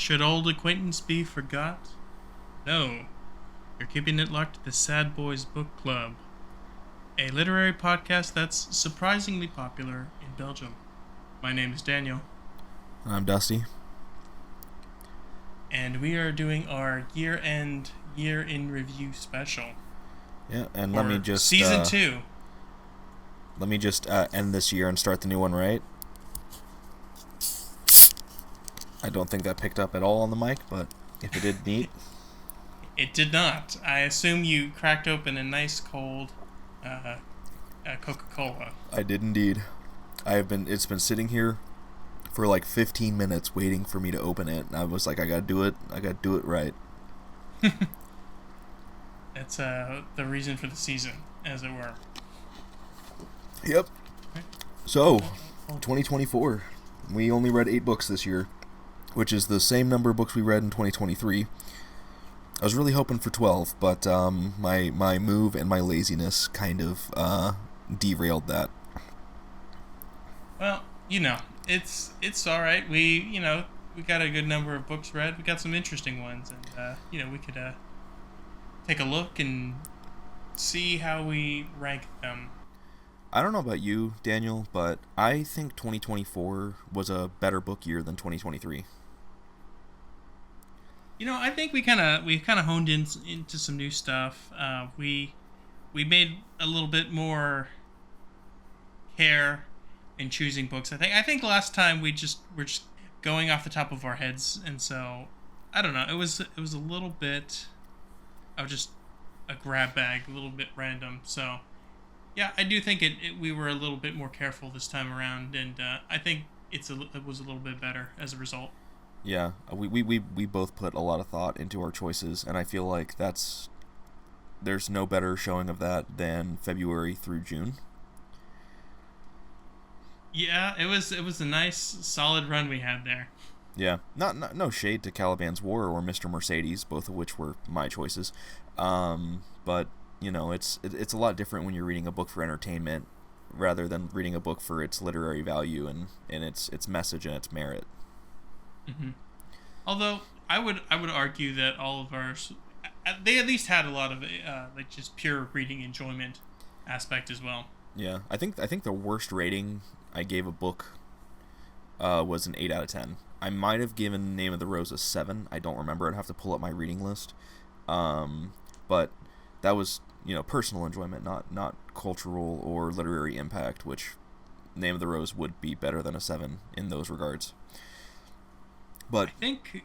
Should old acquaintance be forgot? No, you're keeping it locked to the Sad Boys Book Club, a literary podcast that's surprisingly popular in Belgium. My name is Daniel, I'm Dusty. and we are doing our year-end, year-in review special Yeah, and for season 2. let me just end this year and start the new one, right? I don't think that picked up at all on the mic, but if it did, neat. It did not. I assume you cracked open a nice cold Coca-Cola. I did indeed. It's been sitting here for like 15 minutes waiting for me to open it. And I was like, I gotta do it right. That's the reason for the season, as it were. Yep. So, 2024. We only read 8 books this year, which is the same number of books we read in 2023. I was really hoping for 12, but my move and my laziness kind of derailed that. Well, it's all right. We got a good number of books read. We got some interesting ones, and we could take a look and see how we rank them. I don't know about you, Daniel, but I think 2024 was a better book year than 2023. I think we kind of honed into some new stuff. We made a little bit more care in choosing books. I think last time we're just going off the top of our heads, and so I don't know. It was a little bit of just a grab bag, a little bit random. So yeah, I do think we were a little bit more careful this time around, and I think it was a little bit better as a result. Yeah, we both put a lot of thought into our choices, and I feel like there's no better showing of that than February through June. Yeah, it was a nice solid run we had there. Yeah, no shade to Caliban's War or Mr. Mercedes, both of which were my choices. But it's a lot different when you're reading a book for entertainment rather than reading a book for its literary value and its message and its merit. Mm-hmm. Although I would argue that all of ours, they at least had a lot of just pure reading enjoyment aspect as well. Yeah, I think the worst rating I gave a book was an 8 out of 10. I might have given Name of the Rose a 7. I don't remember. I'd have to pull up my reading list. But that was personal enjoyment, not cultural or literary impact, which Name of the Rose would be better than a 7 in those regards. But I think,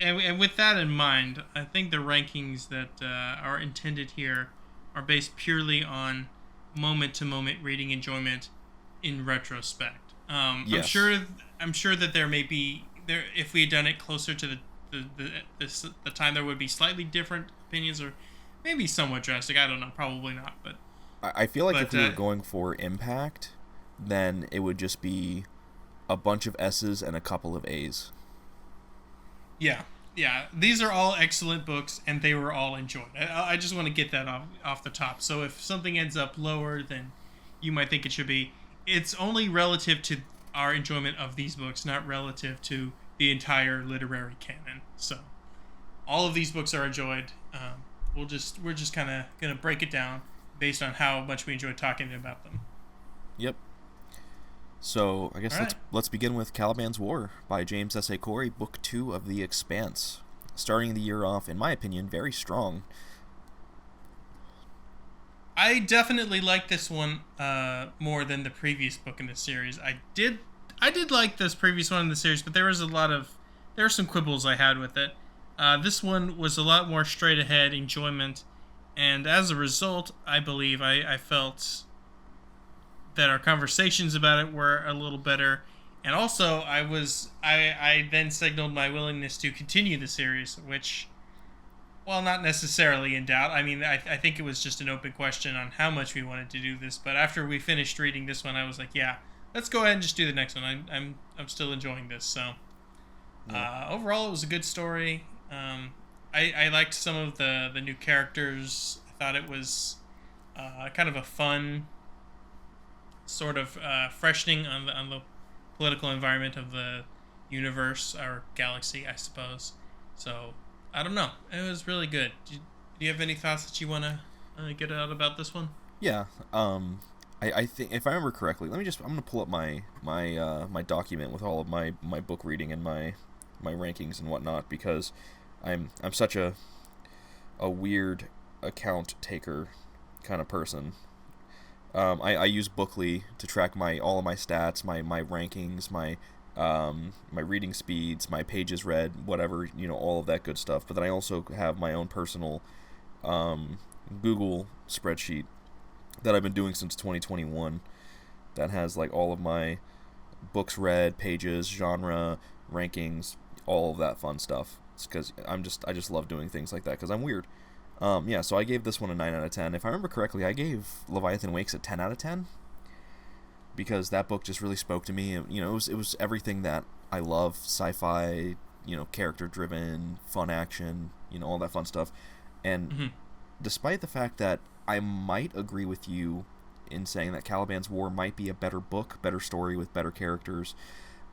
and with that in mind, I think the rankings that are intended here are based purely on moment-to-moment reading enjoyment in retrospect. Yes. I'm sure that there may be if we had done it closer to the time, there would be slightly different opinions, or maybe somewhat drastic. I don't know. Probably not. But I feel like if we were going for impact, then it would just be a bunch of S's and a couple of A's. Yeah. These are all excellent books, and they were all enjoyed. I just want to get that off the top. So if something ends up lower than you might think it should be, it's only relative to our enjoyment of these books, not relative to the entire literary canon. So all of these books are enjoyed. We're just kind of gonna break it down based on how much we enjoy talking about them. Yep. So, I guess let's begin with Caliban's War by James S.A. Corey, Book 2 of The Expanse. Starting the year off, in my opinion, very strong. I definitely like this one more than the previous book in the series. I did like this previous one in the series, but there were some quibbles I had with it. This one was a lot more straight ahead enjoyment, and as a result, I believe I felt that our conversations about it were a little better, and also I then signaled my willingness to continue the series, which, well, not necessarily in doubt. I mean, I think it was just an open question on how much we wanted to do this, but after we finished reading this one, I was like, yeah, let's go ahead and just do the next one. I'm still enjoying this. So overall, it was a good story. I liked some of the new characters. I thought it was kind of a fun sort of freshening on the political environment of the universe or galaxy, I suppose. So I don't know. It was really good. Do you have any thoughts that you want to get out about this one? Yeah. I think if I remember correctly, I'm gonna pull up my document with all of my book reading and my rankings and whatnot, because I'm such a weird account taker kind of person. I use Bookly to track all of my stats, my rankings, my reading speeds, my pages read, whatever, all of that good stuff. But then I also have my own personal Google spreadsheet that I've been doing since 2021 that has like all of my books read, pages, genre, rankings, all of that fun stuff. It's because I just love doing things like that because I'm weird. Yeah, so I gave this one a 9 out of 10. If I remember correctly, I gave Leviathan Wakes a 10 out of 10 because that book just really spoke to me. It was everything that I love: sci-fi, character-driven, fun action, all that fun stuff. And Mm-hmm. despite the fact that I might agree with you in saying that Caliban's War might be a better book, better story with better characters,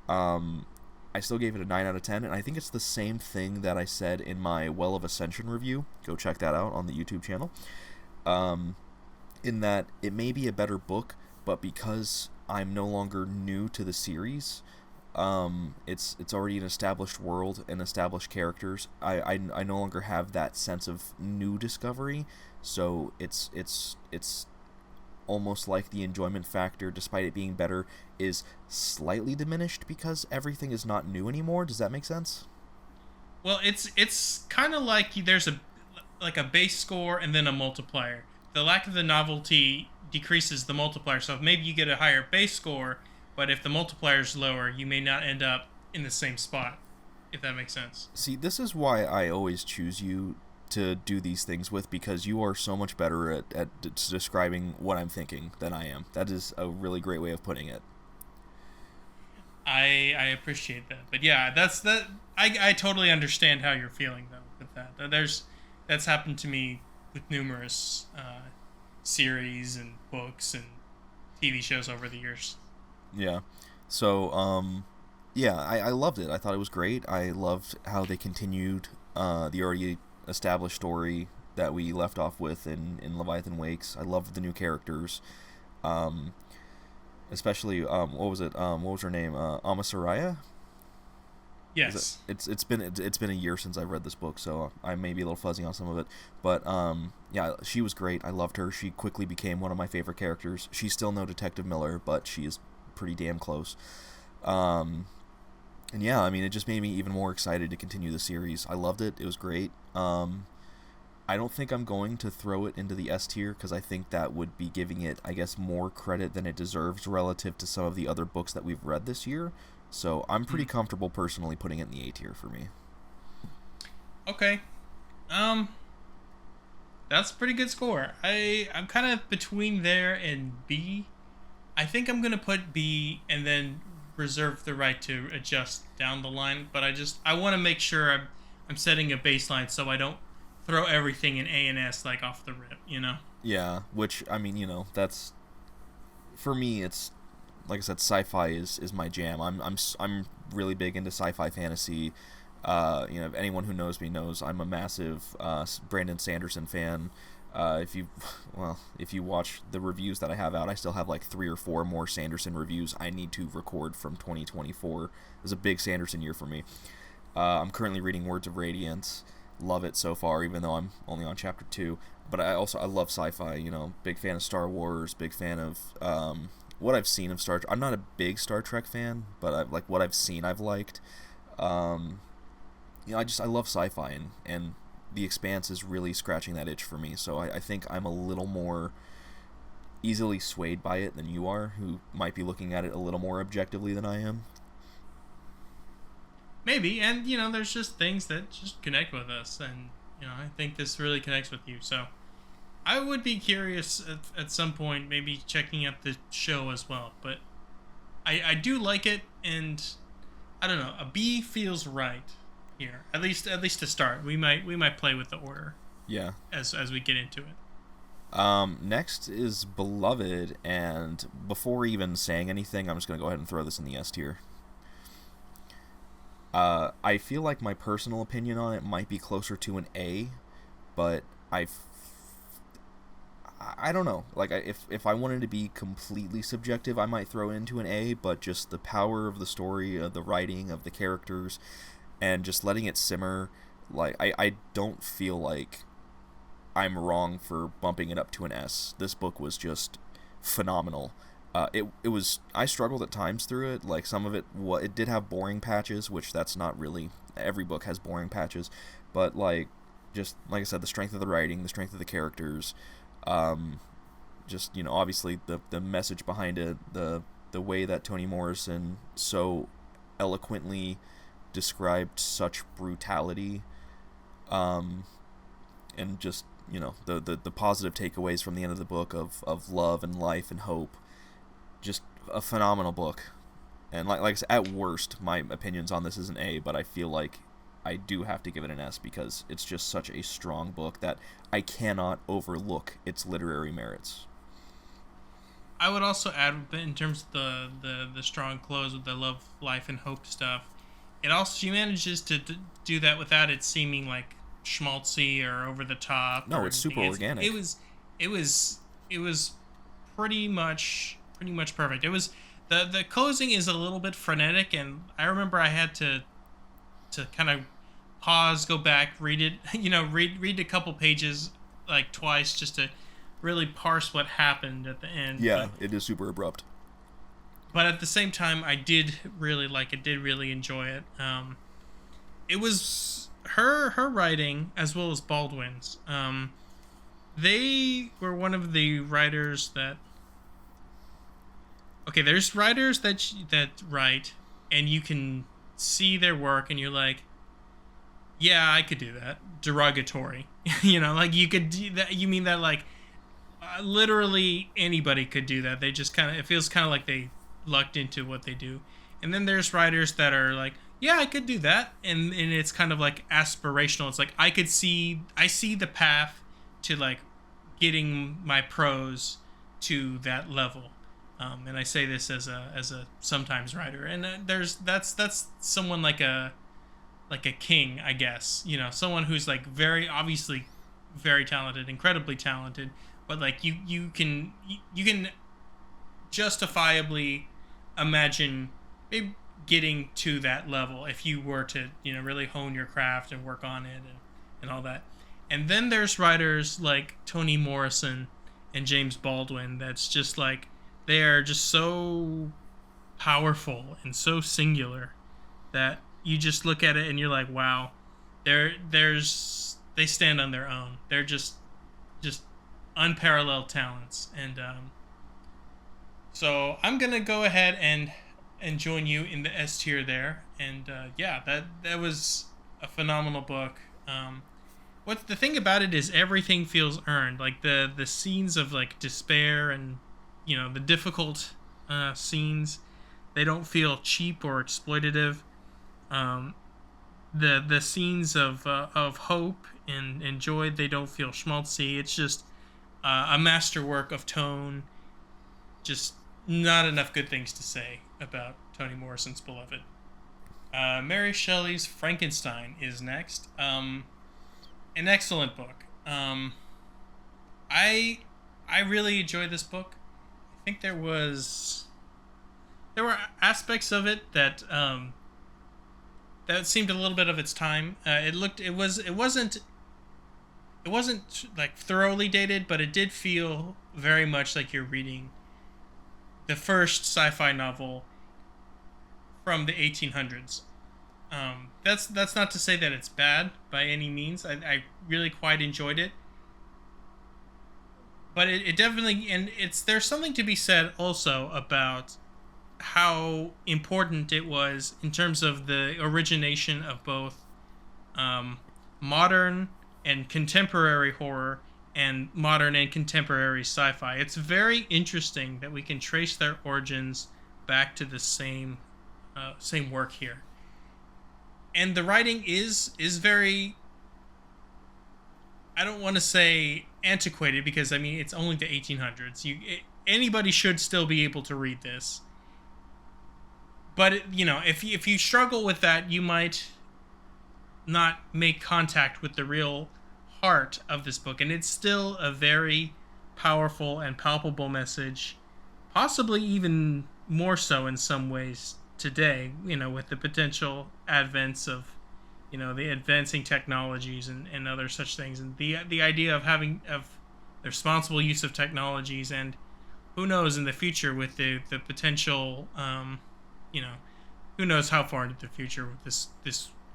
I still gave it a 9 out of 10, and I think it's the same thing that I said in my Well of Ascension review. Go check that out on the YouTube channel. In that it may be a better book, but because I'm no longer new to the series, it's already an established world and established characters. I no longer have that sense of new discovery, so it's almost like the enjoyment factor, despite it being better, is slightly diminished because everything is not new anymore. Does that make sense? Well, it's kind of like there's a base score and then a multiplier. The lack of the novelty decreases the multiplier, so if maybe you get a higher base score, but if the multiplier is lower, you may not end up in the same spot, if that makes sense. See, this is why I always choose you to do these things with, because you are so much better at describing what I'm thinking than I am. That is a really great way of putting it. I appreciate that, but yeah, that. I totally understand how you're feeling though with that. That's happened to me with numerous series and books and TV shows over the years. Yeah. So, yeah, I loved it. I thought it was great. I loved how they continued the already established story that we left off with in Leviathan Wakes. I loved the new characters. Especially, what was it? What was her name? Amasaraya? Yes. It's been a year since I've read this book, so I may be a little fuzzy on some of it. But yeah, she was great. I loved her. She quickly became one of my favorite characters. She's still no Detective Miller, but she is pretty damn close. And yeah, I mean, it just made me even more excited to continue the series. I loved it. It was great. I don't think I'm going to throw it into the S tier because I think that would be giving it, I guess, more credit than it deserves relative to some of the other books that we've read this year. So I'm pretty comfortable personally putting it in the A tier for me. Okay. That's a pretty good score. I'm kind of between there and B. I think I'm gonna put B and then reserve the right to adjust down the line. But I want to make sure I'm setting a baseline so I don't throw everything in A and S like off the rip. Yeah, which I mean, that's for me. It's like I said, sci-fi is my jam. I'm really big into sci-fi fantasy. Anyone who knows me knows I'm a massive Brandon Sanderson fan. If you watch the reviews that I have out, I still have like 3 or 4 more Sanderson reviews I need to record from 2024. It was a big Sanderson year for me. I'm currently reading Words of Radiance. Love it so far, even though I'm only on chapter 2. But I love sci-fi. Big fan of Star Wars. Big fan of what I've seen of Star Trek. I'm not a big Star Trek fan, but what I've seen, I've liked. I love sci-fi, and The Expanse is really scratching that itch for me. So I think I'm a little more easily swayed by it than you are, who might be looking at it a little more objectively than I am. Maybe, and there's just things that just connect with us, and I think this really connects with you. So I would be curious at some point, maybe checking out the show as well. But I do like it, and I don't know, a B feels right here. At least to start. We might play with the order. Yeah. As we get into it. Next is Beloved, and before even saying anything, I'm just gonna go ahead and throw this in the S tier. I feel like my personal opinion on it might be closer to an A, but I don't know. Like, if I wanted to be completely subjective, I might throw it into an A, but just the power of the story, of the writing, of the characters, and just letting it simmer, like, I don't feel like I'm wrong for bumping it up to an S. This book was just phenomenal. It was, I struggled at times through it. Like, some of it, it did have boring patches, which that's not really, every book has boring patches, but like, just like I said, the strength of the writing, the strength of the characters, just, obviously the message behind it, the way that Toni Morrison so eloquently described such brutality, and just, the positive takeaways from the end of the book of love and life and hope. Just a phenomenal book. And like I said, at worst, my opinions on this is an A, but I feel like I do have to give it an S because it's just such a strong book that I cannot overlook its literary merits. I would also add, in terms of the strong close with the love, life, and hope stuff, it also, she manages to do that without it seeming like schmaltzy or over the top. No, it's super organic. It was pretty much perfect. It was, the closing is a little bit frenetic, and I remember I had to kind of pause, go back, read it, read a couple pages like twice just to really parse what happened at the end. Yeah, it is super abrupt. But at the same time, I did really like it, did really enjoy it. It was her writing as well as Baldwin's. They were one of the writers that... Okay, there's writers that write, and you can see their work, and you're like, yeah, I could do that. Derogatory. Like, you could do that. You mean that, like, literally anybody could do that. They just kind of... It feels kind of like they lucked into what they do. And then there's writers that are like, yeah, I could do that. And it's kind of like aspirational. It's like, I see the path to, like, getting my prose to that level. And I say this as a sometimes writer, and that's someone like a King, I guess. Someone who's like very obviously very talented, incredibly talented, but like you can justifiably imagine maybe getting to that level if you were to really hone your craft and work on it and all that. And then there's writers like Toni Morrison and James Baldwin that's just like, they are just so powerful and so singular that you just look at it and you're like, wow, they stand on their own. They're just unparalleled talents. And so I'm gonna go ahead and join you in the S tier there. And yeah, that was a phenomenal book. What the thing about it is everything feels earned. Like the scenes of like despair and the difficult scenes, they don't feel cheap or exploitative. The scenes of hope and joy, they don't feel schmaltzy. It's just a masterwork of tone. Just not enough good things to say about Toni Morrison's beloved. Mary Shelley's Frankenstein is next. An excellent book. I really enjoyed this book. I think there were aspects of it that that seemed a little bit of its time. It wasn't like thoroughly dated, but it did feel very much like you're reading the first sci-fi novel from the 1800s. That's not to say that it's bad by any means. I really quite enjoyed it. But it definitely, and there's something to be said also about how important it was in terms of the origination of both modern and contemporary horror and modern and contemporary sci-fi. It's very interesting that we can trace their origins back to the same work here. And the writing is very, I don't want to say antiquated, because I mean it's only the 1800s. Anybody should still be able to read this, but if you struggle with that, you might not make contact with the real heart of this book, and it's still a very powerful and palpable message, possibly even more so in some ways today, with the potential advents of the advancing technologies and other such things, and the idea of having of the responsible use of technologies, and who knows in the future with the potential, you know who knows how far into the future this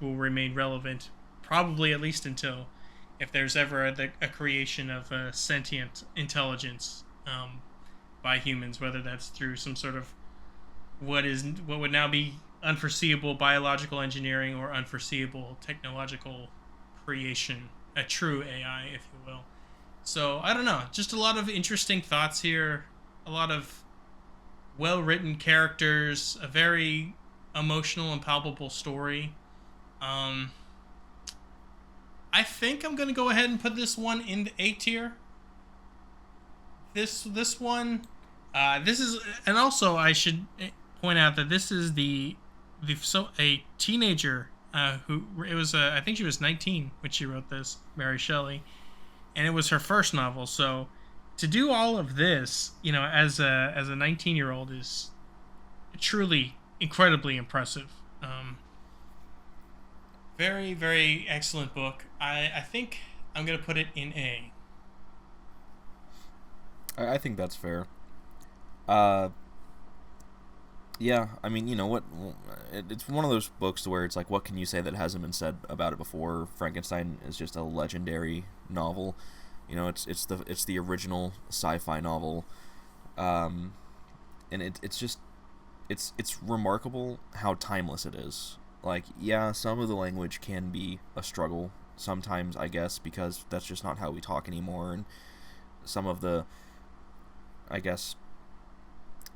will remain relevant, probably at least until if there's ever a creation of a sentient intelligence, by humans, whether that's through some sort of what would now be unforeseeable biological engineering or unforeseeable technological creation, a true AI, if you will. So I don't know, just a lot of interesting thoughts here, a lot of well written characters, a very emotional and palpable story. Um, I think I'm gonna go ahead and put this one in the A tier. This one, this is, and also I should point out that this is a teenager, who it was. I think she was 19 when she wrote this, Mary Shelley, and it was her first novel. So to do all of this, as a 19-year-old is truly incredibly impressive. Very, very excellent book. I think I'm gonna put it in A. I think that's fair. Yeah, I mean, you know what? It's one of those books where it's like, what can you say that hasn't been said about it before? Frankenstein is just a legendary novel. It's the original sci-fi novel, and it's remarkable how timeless it is. Like, yeah, some of the language can be a struggle sometimes, I guess, because that's just not how we talk anymore, and some of the, I guess,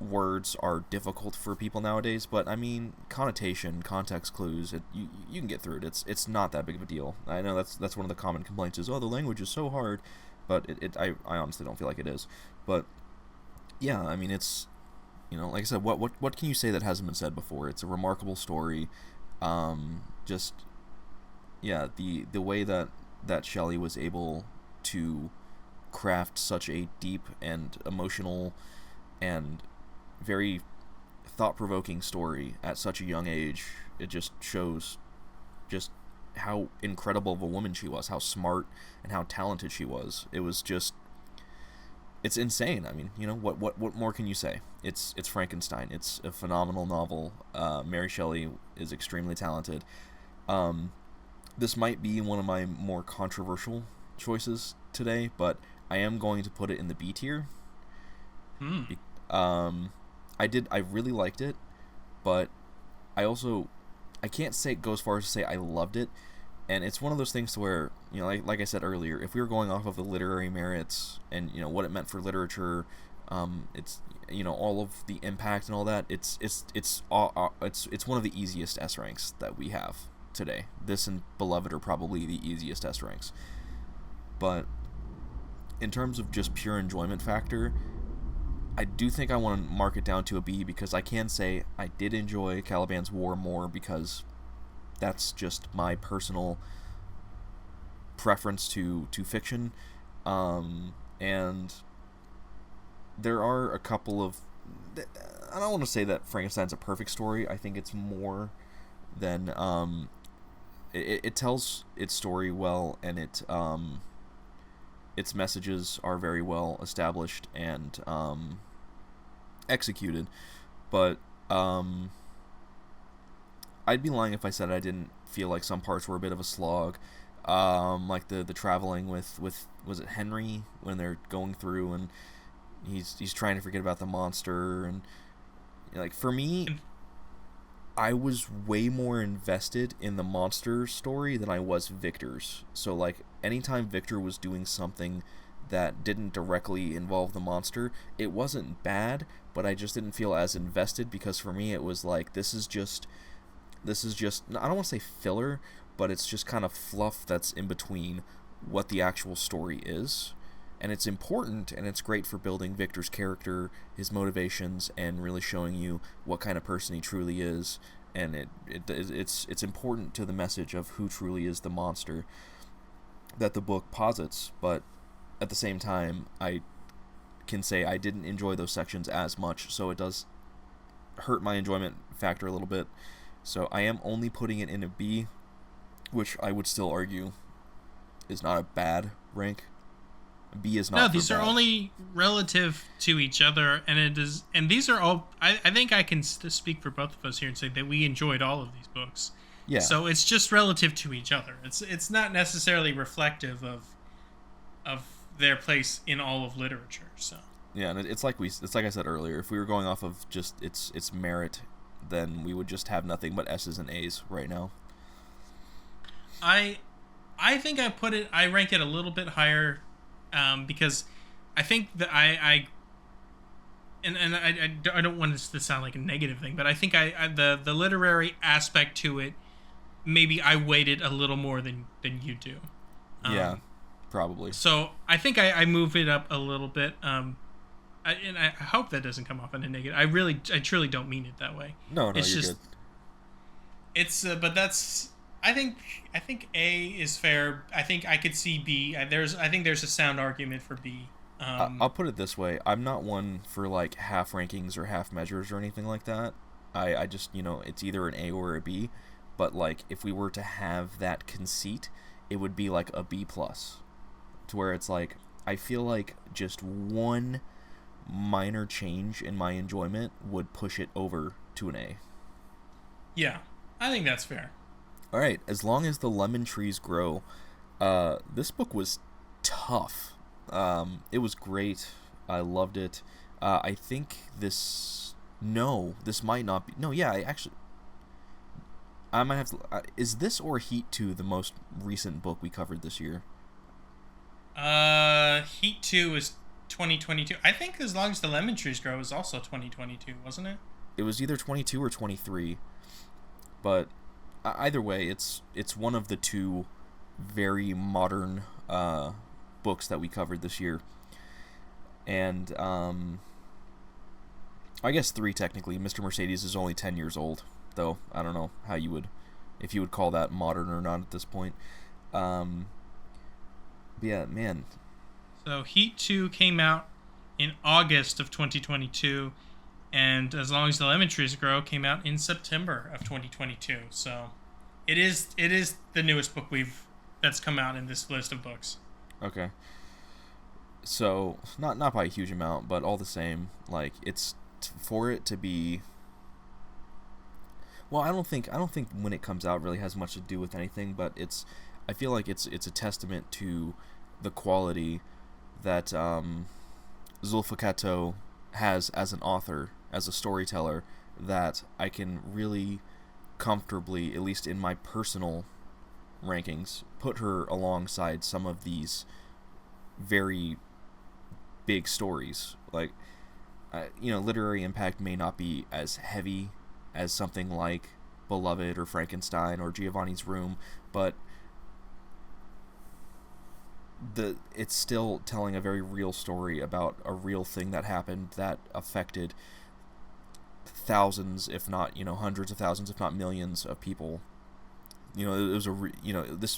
words are difficult for people nowadays, but I mean, connotation, context clues, you can get through it. It's not that big of a deal. I know that's one of the common complaints is, oh, the language is so hard, but I honestly don't feel like it is. But yeah, I mean, it's, like I said, what can you say that hasn't been said before? It's a remarkable story. Just, yeah, the way that Shelley was able to craft such a deep and emotional and very thought-provoking story at such a young age, it just shows just how incredible of a woman she was, how smart and how talented she was. It's insane. I mean, what more can you say? It's Frankenstein. It's a phenomenal novel. Mary Shelley is extremely talented. This might be one of my more controversial choices today, but I am going to put it in the B tier. I really liked it, but I can't say go as far as to say I loved it. And it's one of those things to where, like I said earlier, if we were going off of the literary merits and, what it meant for literature, it's, all of the impact and all that, it's one of the easiest S ranks that we have today. This and Beloved are probably the easiest S ranks. But in terms of just pure enjoyment factor, I do think I want to mark it down to a B, because I can say I did enjoy Caliban's War more, because that's just my personal preference to fiction. And there are a couple of, I don't want to say that Frankenstein's a perfect story. I think it's more than, it tells its story well, and its messages are very well established and executed. But I'd be lying if I said I didn't feel like some parts were a bit of a slog. Like the traveling with was it Henry, when they're going through and he's trying to forget about the monster, and like, for me, I was way more invested in the monster story than I was Victor's. So, like, anytime Victor was doing something that didn't directly involve the monster, it wasn't bad, but I just didn't feel as invested, because for me it was like, this is just, I don't want to say filler, but it's just kind of fluff that's in between what the actual story is. And it's important, and it's great for building Victor's character, his motivations, and really showing you what kind of person he truly is. And it's important to the message of who truly is the monster that the book posits. But at the same time, I can say I didn't enjoy those sections as much, so it does hurt my enjoyment factor a little bit. So I am only putting it in a B, which I would still argue is not a bad rank. B is not. No, these are bad. only relative to each other, and these are all. I think I can speak for both of us here and say that we enjoyed all of these books. Yeah. So it's just relative to each other. It's not necessarily reflective of their place in all of literature. So. Yeah, and it's like I said earlier. If we were going off of just its merit, then we would just have nothing but S's and A's right now. I think I rank it a little bit higher, because I think that I don't want this to sound like a negative thing, but I think the literary aspect to it, maybe I weighted a little more than you do. Yeah, probably. So I think I move it up a little bit. I hope that doesn't come off in a negative. I truly don't mean it that way. No, it's you're just, good. It's but that's. I think A is fair. I think I could see B. I think there's a sound argument for B. I'll put it this way: I'm not one for like half rankings or half measures or anything like that. I just it's either an A or a B. But like if we were to have that conceit, it would be like a B plus, to where it's like I feel like just one minor change in my enjoyment would push it over to an A. Yeah, I think that's fair. All right, as long as the lemon trees grow, this book was tough. It was great. I loved it. I think this might not be. No, yeah, I might have to. Is this or Heat 2 the most recent book we covered this year? Heat 2 is 2022. I think As Long as the Lemon Trees Grow is also 2022, wasn't it? It was either 22 or 23, but either way, it's one of the two very modern books that we covered this year, and I guess 3 technically. Mr. Mercedes is only 10 years old, though I don't know if you would call that modern or not at this point. But yeah, man. So Heat 2 came out in August of 2022, and As Long as the Lemon Trees Grow came out in September of 2022. So it is the newest book that's come out in this list of books. Okay. So not by a huge amount, but all the same, like it's for it to be. Well, I don't think when it comes out really has much to do with anything, but I feel like it's a testament to the quality that Zulfa Kato has as an author, as a storyteller, that I can really comfortably, at least in my personal rankings, put her alongside some of these very big stories. Like, literary impact may not be as heavy as something like Beloved or Frankenstein or Giovanni's Room, but it's still telling a very real story about a real thing that happened that affected thousands, if not hundreds of thousands, if not millions of people. It was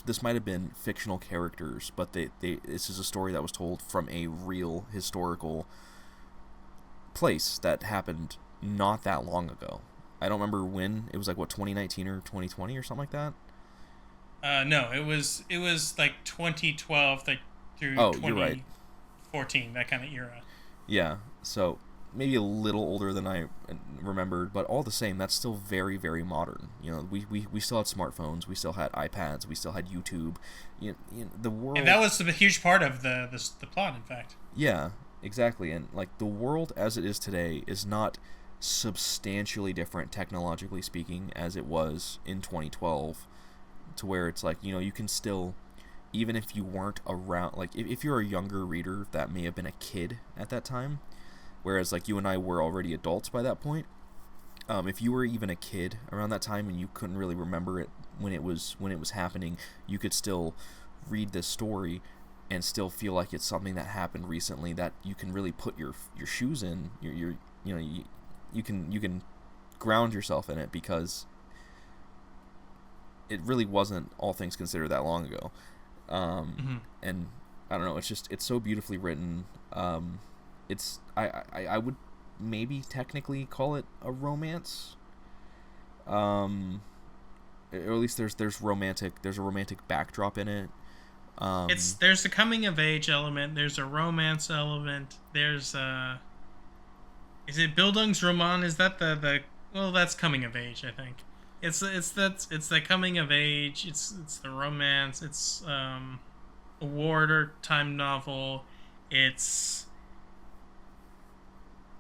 this might have been fictional characters, but this is a story that was told from a real historical place that happened not that long ago. I don't remember when. It was like 2019 or 2020 or something like that. No, it was like 2012 through You're right. 2014, that kind of era. Yeah, so maybe a little older than I remembered, but all the same, that's still very, very modern. We still had smartphones, we still had iPads, we still had YouTube. The world. And that was a huge part of the plot, in fact. Yeah, exactly. And like the world as it is today is not substantially different technologically speaking as it was in 2012, to where it's like you can still, even if you weren't around, like if you're a younger reader that may have been a kid at that time, whereas like you and I were already adults by that point, if you were even a kid around that time and you couldn't really remember it when it was happening, you could still read this story and still feel like it's something that happened recently that you can really put your shoes in. You can ground yourself in it, because it really wasn't, all things considered, that long ago. And I don't know, it's so beautifully written. It's I would maybe technically call it a romance. Or at least there's a romantic backdrop in it. There's a coming of age element, there's a romance element, there's is it Bildungsroman? Is that the well, that's coming of age, I think. It's the coming of age, it's the romance, it's a war time novel, it's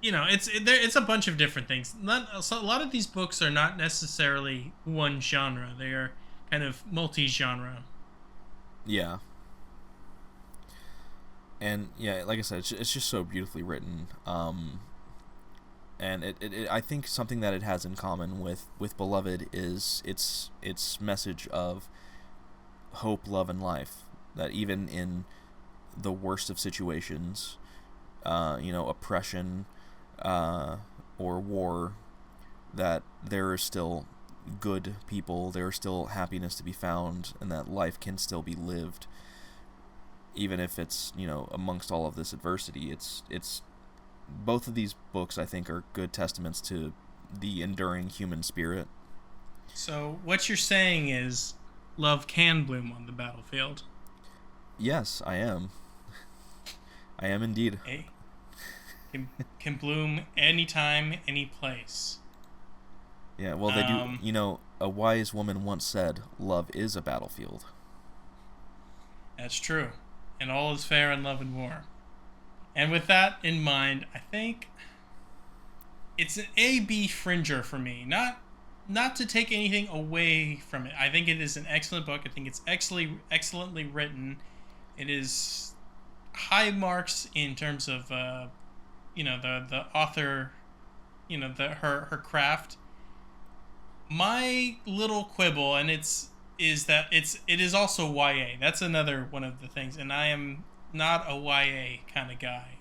it's a bunch of different things. So a lot of these books are not necessarily one genre, they are kind of multi-genre. Yeah. And yeah, like I said, it's just so beautifully written. And it I think something that it has in common with Beloved is its message of hope, love, and life. That even in the worst of situations, oppression, or war, that there are still good people, there is still happiness to be found, and that life can still be lived, even if it's, amongst all of this adversity. It's both of these books, I think, are good testaments to the enduring human spirit. So what you're saying is love can bloom on the battlefield. Yes, I am. I am indeed. Can bloom anytime, any place. Yeah, well, they do. A wise woman once said, "Love is a battlefield." That's true, and all is fair in love and war. And with that in mind, I think it's an A-B fringer for me. Not to take anything away from it. I think it is an excellent book. I think it's excellently written. It is high marks in terms of the author, her craft. My little quibble, and it is also YA. That's another one of the things, and I am not a YA kind of guy.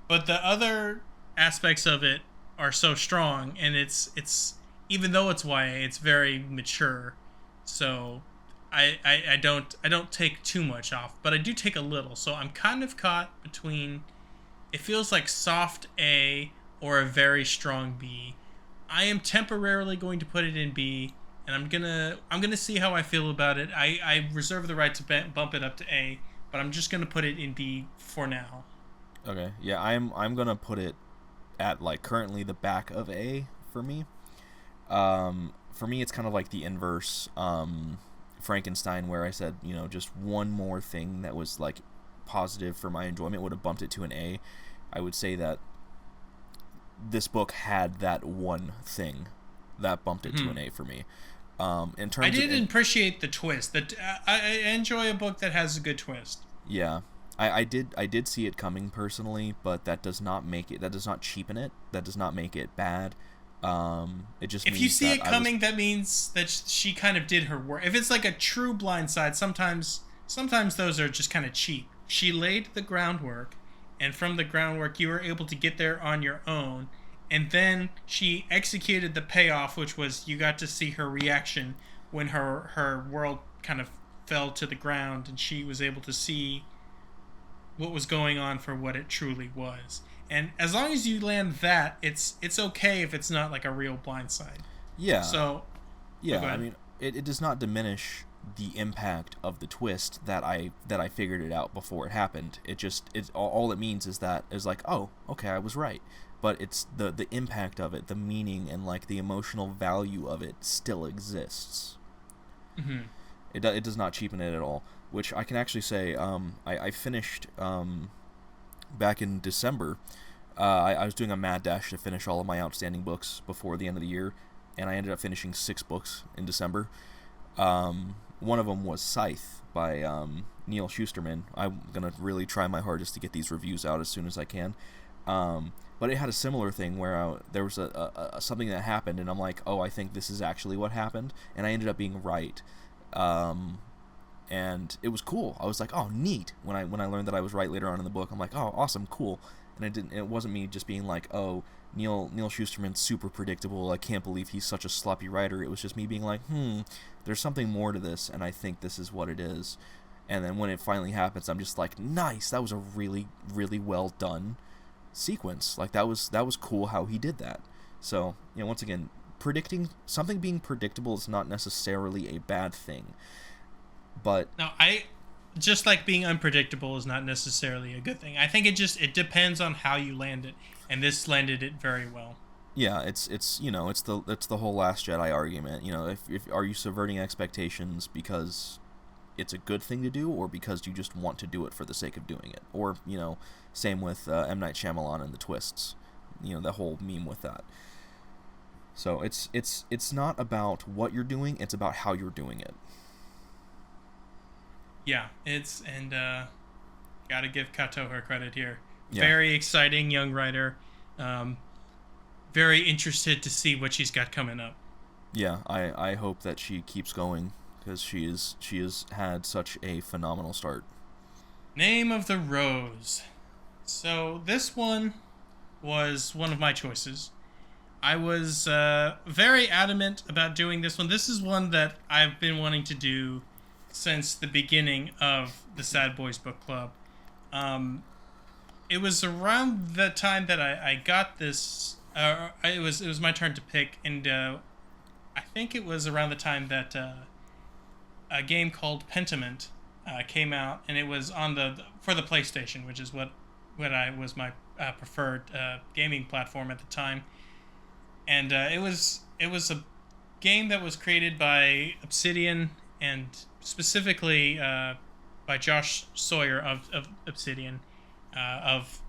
But the other aspects of it are so strong, and it's even though it's YA, it's very mature. So I don't take too much off, but I do take a little. So I'm kind of caught between, it feels like soft A or a very strong B. I am temporarily going to put it in B, and I'm gonna see how I feel about it. I reserve the right to bump it up to A, but I'm just gonna put it in B for now. Okay, yeah, I'm gonna put it at currently the back of A for me. For me, it's kind of like the inverse Frankenstein, where I said, just one more thing that was positive for my enjoyment would have bumped it to an A. I would say that this book had that one thing that bumped it to an A for me. In terms, I did appreciate the twist. That I enjoy a book that has a good twist. Yeah, I did see it coming personally, but that does not cheapen it. That does not make it bad. It just, if you see it coming, that means that she kind of did her work. If it's like a true blindside, sometimes those are just kind of cheap. She laid the groundwork, and from the groundwork you were able to get there on your own, and then she executed the payoff, which was you got to see her reaction when her world kind of fell to the ground, and she was able to see what was going on for what it truly was. And as long as you land that, it's okay if it's not like a real blindside. Yeah. So, yeah, I mean, it does not diminish the impact of the twist that I figured it out before it happened. It's all it means is that it's like, oh, okay, I was right. But it's the impact of it, the meaning, and the emotional value of it still exists. Mm-hmm. It does not cheapen it at all. Which I can actually say, I finished back in December. I was doing a mad dash to finish all of my outstanding books before the end of the year, and I ended up finishing 6 books in December. One of them was Scythe by Neal Shusterman. I'm going to really try my hardest to get these reviews out as soon as I can. But it had a similar thing where there was a something that happened, and I'm like, oh, I think this is actually what happened, and I ended up being right. and it was cool. I was like, oh, neat. When I learned that I was right later on in the book, I'm like, oh, awesome, cool. And it wasn't me just being like, oh, Neil Shusterman's super predictable. I can't believe he's such a sloppy writer. It was just me being like, there's something more to this, and I think this is what it is. And then when it finally happens, I'm just like, nice. That was a really, really well done sequence. Like that was cool how he did that. So, once again, predicting something being predictable is not necessarily a bad thing. But no, I just like being unpredictable is not necessarily a good thing. I think it depends on how you land it, and this landed it very well. Yeah, it's the whole Last Jedi argument. If are you subverting expectations because it's a good thing to do, or because you just want to do it for the sake of doing it, or same with M. Night Shyamalan and the twists, the whole meme with that. So it's not about what you're doing; it's about how you're doing it. Yeah, gotta give Kato her credit here. Yeah. Very exciting young writer. Very interested to see what she's got coming up. Yeah, I hope that she keeps going, because she has had such a phenomenal start. Name of the Rose. So this one was one of my choices. I was very adamant about doing this one. This is one that I've been wanting to do since the beginning of the Sad Boys Book Club. It was around the time that I got this. It was my turn to pick, and I think it was around the time that a game called Pentiment came out, and it was on for the PlayStation, which is what was my preferred gaming platform at the time. And it was a game that was created by Obsidian, and specifically by Josh Sawyer of Obsidian, of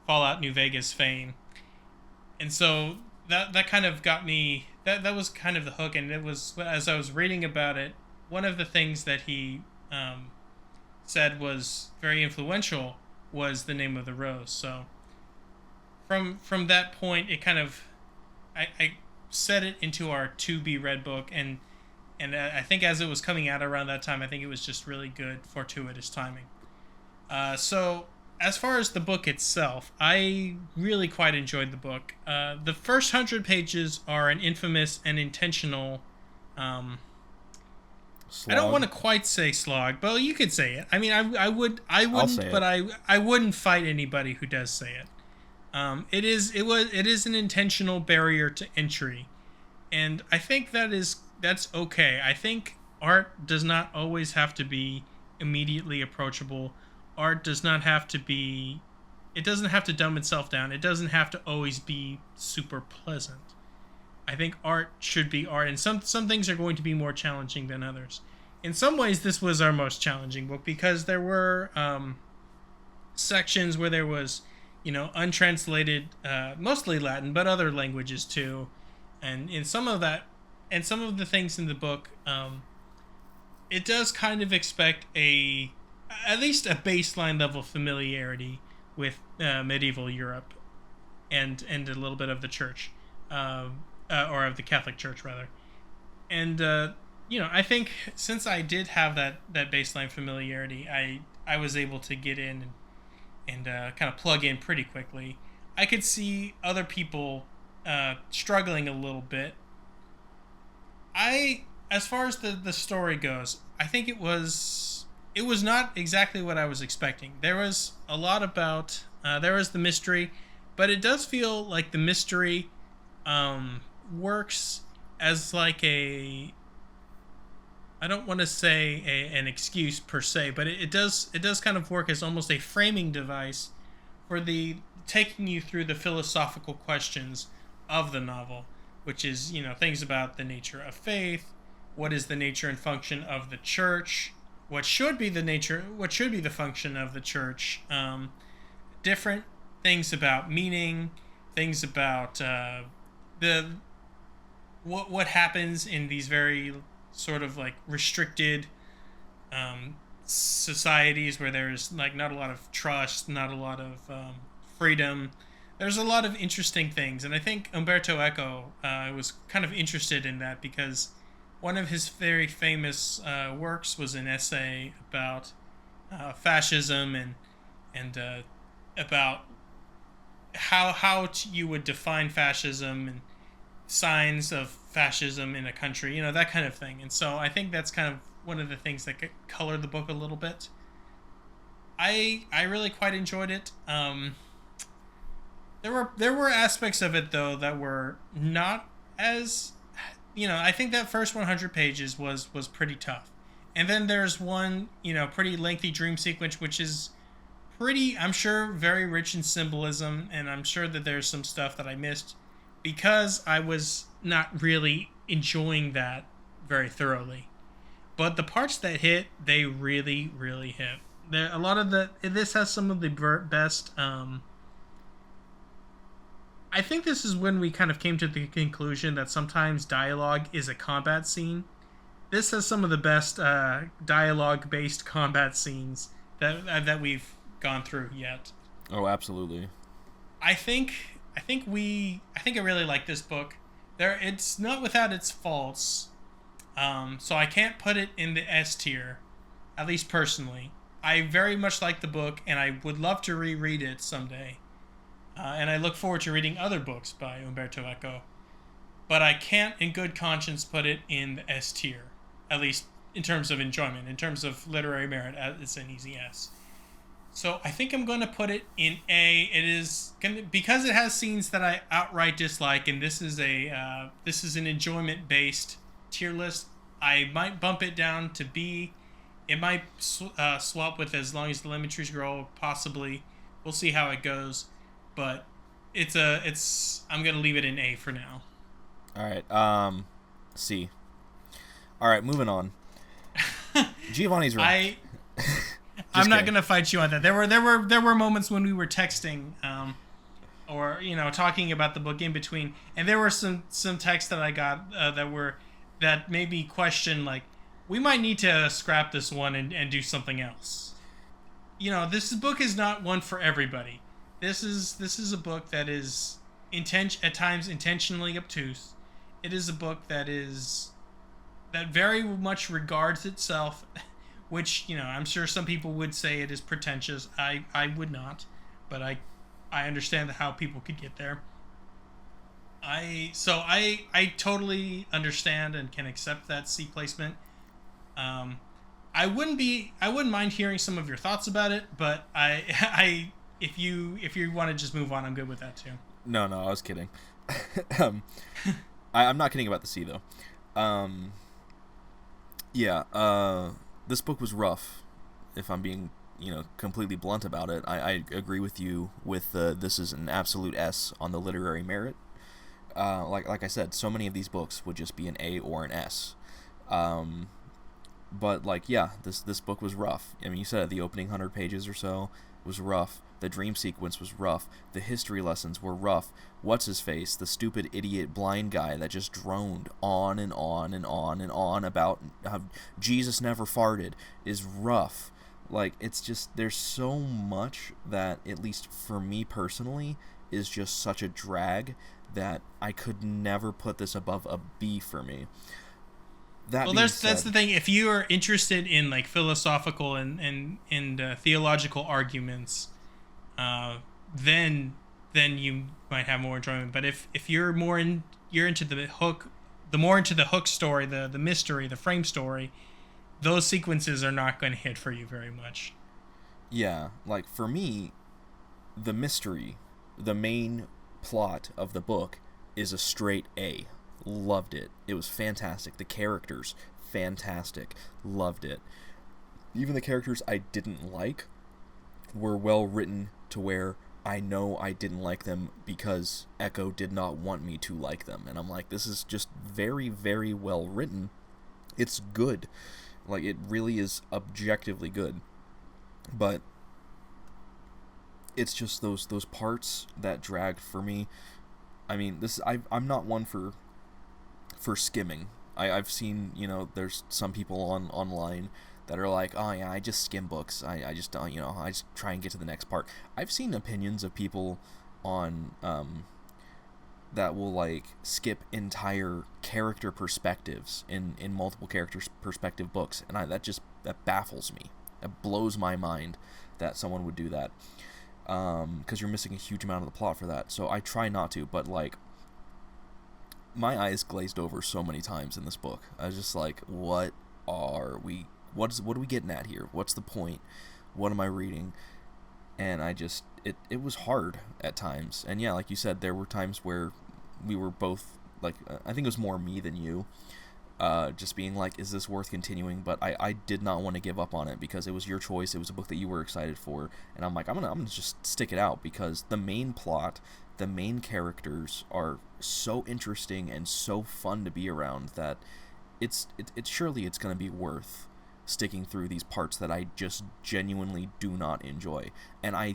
Fallout New Vegas fame. And so that kind of got me, that was kind of the hook. And it was, as I was reading about it, one of the things that he said was very influential was the Name of the Rose. So from that point, it kind of, I set it into our to be read book, and I think as it was coming out around that time, I think it was just really good fortuitous timing. So as far as the book itself, I really quite enjoyed the book. The first 100 pages are an infamous and intentional. I don't want to quite say slog, but you could say it. I mean, I wouldn't, but I wouldn't fight anybody who does say it. It is an intentional barrier to entry, and I think that's okay. I think art does not always have to be immediately approachable. Art does not have to be, it doesn't have to dumb itself down. It doesn't have to always be super pleasant. I think art should be art, and some things are going to be more challenging than others. In some ways, this was our most challenging book, because there were sections where there was, untranslated, mostly Latin, but other languages too, and in some of that, and some of the things in the book, it does kind of expect at least a baseline level familiarity with medieval Europe, and a little bit of the church, or of the Catholic Church rather, and I think since I did have that baseline familiarity, I was able to get in and kind of plug in pretty quickly. I could see other people struggling a little bit. As far as the story goes, I think it was not exactly what I was expecting. There was a lot about, there was the mystery, but it does feel like the mystery works as like I don't want to say an excuse per se, but it does kind of work as almost a framing device for the taking you through the philosophical questions of the novel, which is, things about the nature of faith, what is the nature and function of the church, what should be the function of the church, different things about meaning, things about what happens in these very sort of like restricted societies where there's like not a lot of trust, not a lot of freedom. There's a lot of interesting things, and I think Umberto Eco was kind of interested in that, because one of his very famous works was an essay about fascism and about how you would define fascism and signs of fascism in a country, that kind of thing. And so I think that's kind of one of the things that could color the book a little bit. I really quite enjoyed it. There were aspects of it though that were not as, I think that first 100 pages was pretty tough. And then there's one, pretty lengthy dream sequence which is pretty, I'm sure, very rich in symbolism, and I'm sure that there's some stuff that I missed because I was not really enjoying that very thoroughly. But the parts that hit, they really, really hit. A lot of this has some of the best. I think this is when we kind of came to the conclusion that sometimes dialogue is a combat scene. This has some of the best dialogue-based combat scenes that we've gone through yet. Oh, absolutely. I think I really like this book. It's not without its faults. So I can't put it in the S tier, at least personally. I very much like the book, and I would love to reread it someday. And I look forward to reading other books by Umberto Eco. But I can't, in good conscience, put it in the S tier, at least in terms of enjoyment. In terms of literary merit, it's an easy S. So I think I'm going to put it in A. It is because it has scenes that I outright dislike, and this is an enjoyment-based tier list. I might bump it down to B. It might swap with As Long as the Lemon Trees Grow, possibly. We'll see how it goes, but I'm going to leave it in A for now. All right. C. All right, moving on. Giovanni's right. I'm not gonna fight you on that. There were moments when we were texting, or talking about the book in between, and there were some texts that I got that made me question, like, we might need to scrap this one and do something else. This book is not one for everybody. This is a book that is at times intentionally obtuse. It is a book that very much regards itself. Which, I'm sure some people would say it is pretentious. I would not, but I understand how people could get there. I totally understand and can accept that C placement. I wouldn't mind hearing some of your thoughts about it, but if you want to just move on, I'm good with that too. No, I was kidding. I'm not kidding about the C though. This book was rough, if I'm being, completely blunt about it. I agree with you with this is an absolute S on the literary merit. Like I said, so many of these books would just be an A or an S. But this book was rough. I mean, you said the opening 100 pages or so was rough. The dream sequence was rough. The history lessons were rough. What's-his-face, the stupid idiot blind guy that just droned on and on and on and on about how Jesus never farted is rough. Like, it's just, there's so much that, at least for me personally, is just such a drag that I could never put this above a B for me. That's the thing. If you are interested in like philosophical and theological arguments, then you might have more enjoyment. But if you're into the hook story, the mystery, the frame story, those sequences are not going to hit for you very much. Yeah, like for me, the mystery, the main plot of the book is a straight A. Loved it. It was fantastic. The characters, fantastic. Loved it. Even the characters I didn't like were well written to where I know I didn't like them because Eco did not want me to like them. And I'm like, this is just very, very well written. It's good. Like, it really is objectively good. But it's just those parts that dragged for me. I mean, I'm not one for skimming. I've seen, there's some people online that are like, oh yeah, I just skim books. I just don't, I just try and get to the next part. I've seen opinions of people on that will like skip entire character perspectives in multiple characters perspective books, and that baffles me. It blows my mind that someone would do that, because you're missing a huge amount of the plot for that. So I try not to, but like my eyes glazed over so many times in this book. I was just like, what are we getting at here? What's the point? What am I reading? And it was hard at times. And yeah, like you said, there were times where we were both like, I think it was more me than you, just being like, is this worth continuing? But I did not want to give up on it because it was your choice. It was a book that you were excited for, and I'm like, I'm gonna just stick it out because the main plot, the main characters are so interesting and so fun to be around that it's surely it's gonna be worth sticking through these parts that I just genuinely do not enjoy. And I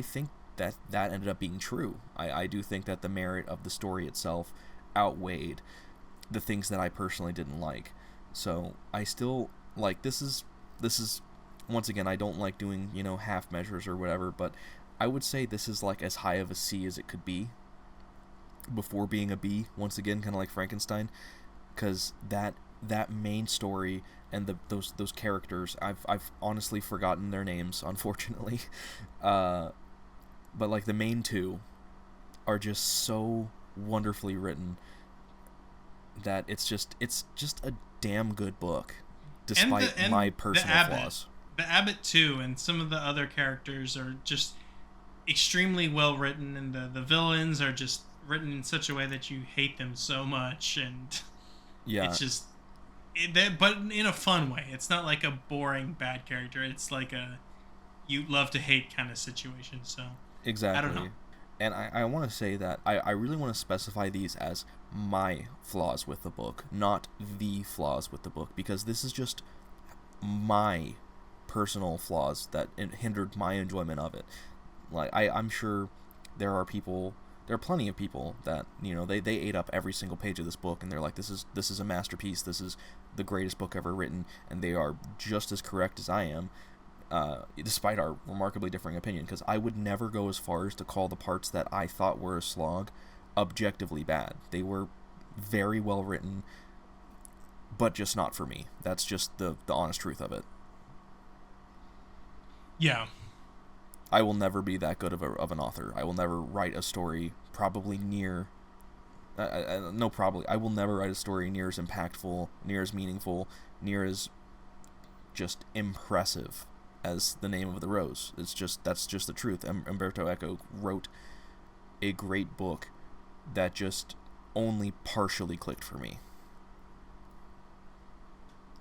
think that ended up being true. I do think that the merit of the story itself outweighed the things that I personally didn't like. So I still like, this is once again, I don't like doing, half measures or whatever, but I would say this is like as high of a C as it could be before being a B, once again, kind of like Frankenstein, because that main story and those characters, I've honestly forgotten their names, unfortunately, but like the main two are just so wonderfully written that it's just a damn good book, despite my personal flaws. The Abbot too, and some of the other characters are just extremely well written, and the villains are just written in such a way that you hate them so much, and yeah, it's just but in a fun way. It's not like a boring bad character. It's like a you love to hate kind of situation. So exactly. I don't know. And I want to say that I really want to specify these as my flaws with the book, not the flaws with the book, because this is just my personal flaws that hindered my enjoyment of it. Like I'm sure there are plenty of people that they ate up every single page of this book and they're like, this is a masterpiece, this is the greatest book ever written, and they are just as correct as I am, despite our remarkably differing opinion, because I would never go as far as to call the parts that I thought were a slog objectively bad. They were very well written, but just not for me. That's just the honest truth of it. Yeah. I will never be that good of an author. I will never write a story probably near... I will never write a story near as impactful, near as meaningful, near as just impressive as The Name of the Rose. That's just the truth. Umberto Eco wrote a great book that just only partially clicked for me.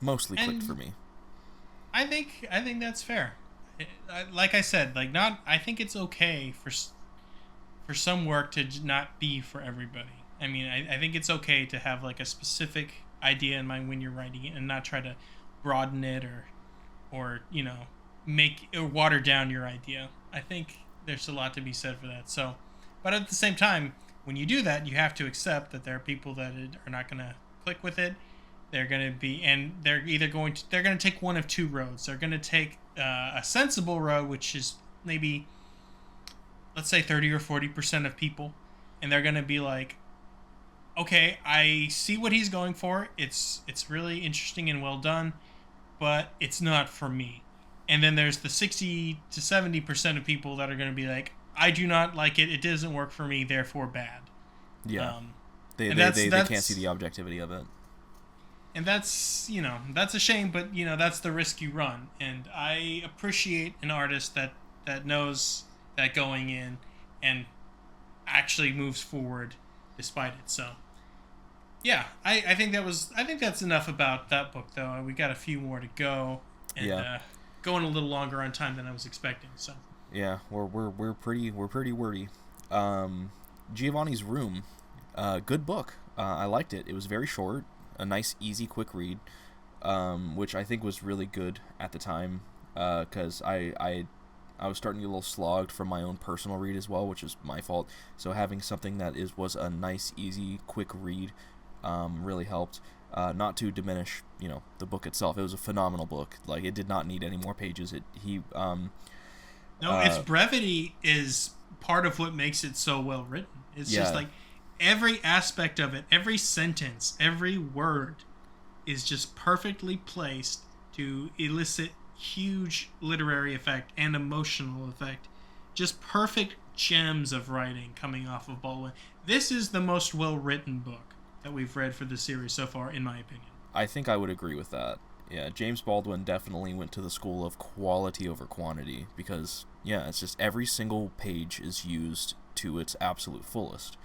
Mostly clicked for me. I think that's fair. Like I said, I think it's okay for some work to not be for everybody. I mean, I think it's okay to have like a specific idea in mind when you're writing it and not try to broaden it or make or water down your idea. I think there's a lot to be said for that. So, but at the same time, when you do that, you have to accept that there are people that are not going to click with it. They're going to be, and they're going to take one of two roads. They're going to take a sensible road, which is maybe, let's say 30 or 40% of people, and they're going to be like, okay, I see what he's going for. It's really interesting and well done, but it's not for me. And then there's the 60 to 70% of people that are going to be like, I do not like it. It doesn't work for me. Therefore, bad. Yeah. They can't see the objectivity of it. And that's a shame, but that's the risk you run. And I appreciate an artist that knows that going in and actually moves forward despite it. So yeah, I think that's enough about that book, though. We got a few more to go, and going a little longer on time than I was expecting. So yeah, we're pretty wordy. Giovanni's Room, good book. I liked it. It was very short, a nice, easy, quick read, which I think was really good at the time, because I was starting to get a little slogged from my own personal read as well, which is my fault. So having something that was a nice, easy, quick read really helped. Not to diminish, the book itself. It was a phenomenal book. Like, it did not need any more pages. Its brevity is part of what makes it so well written. It's just Yeah. like every aspect of it, every sentence, every word is just perfectly placed to elicit huge literary effect and emotional effect. Just perfect gems of writing coming off of Baldwin. This is the most well written book that we've read for the series so far, in my opinion. I think I would agree with that. Yeah, James Baldwin definitely went to the school of quality over quantity because, yeah, it's just every single page is used to its absolute fullest.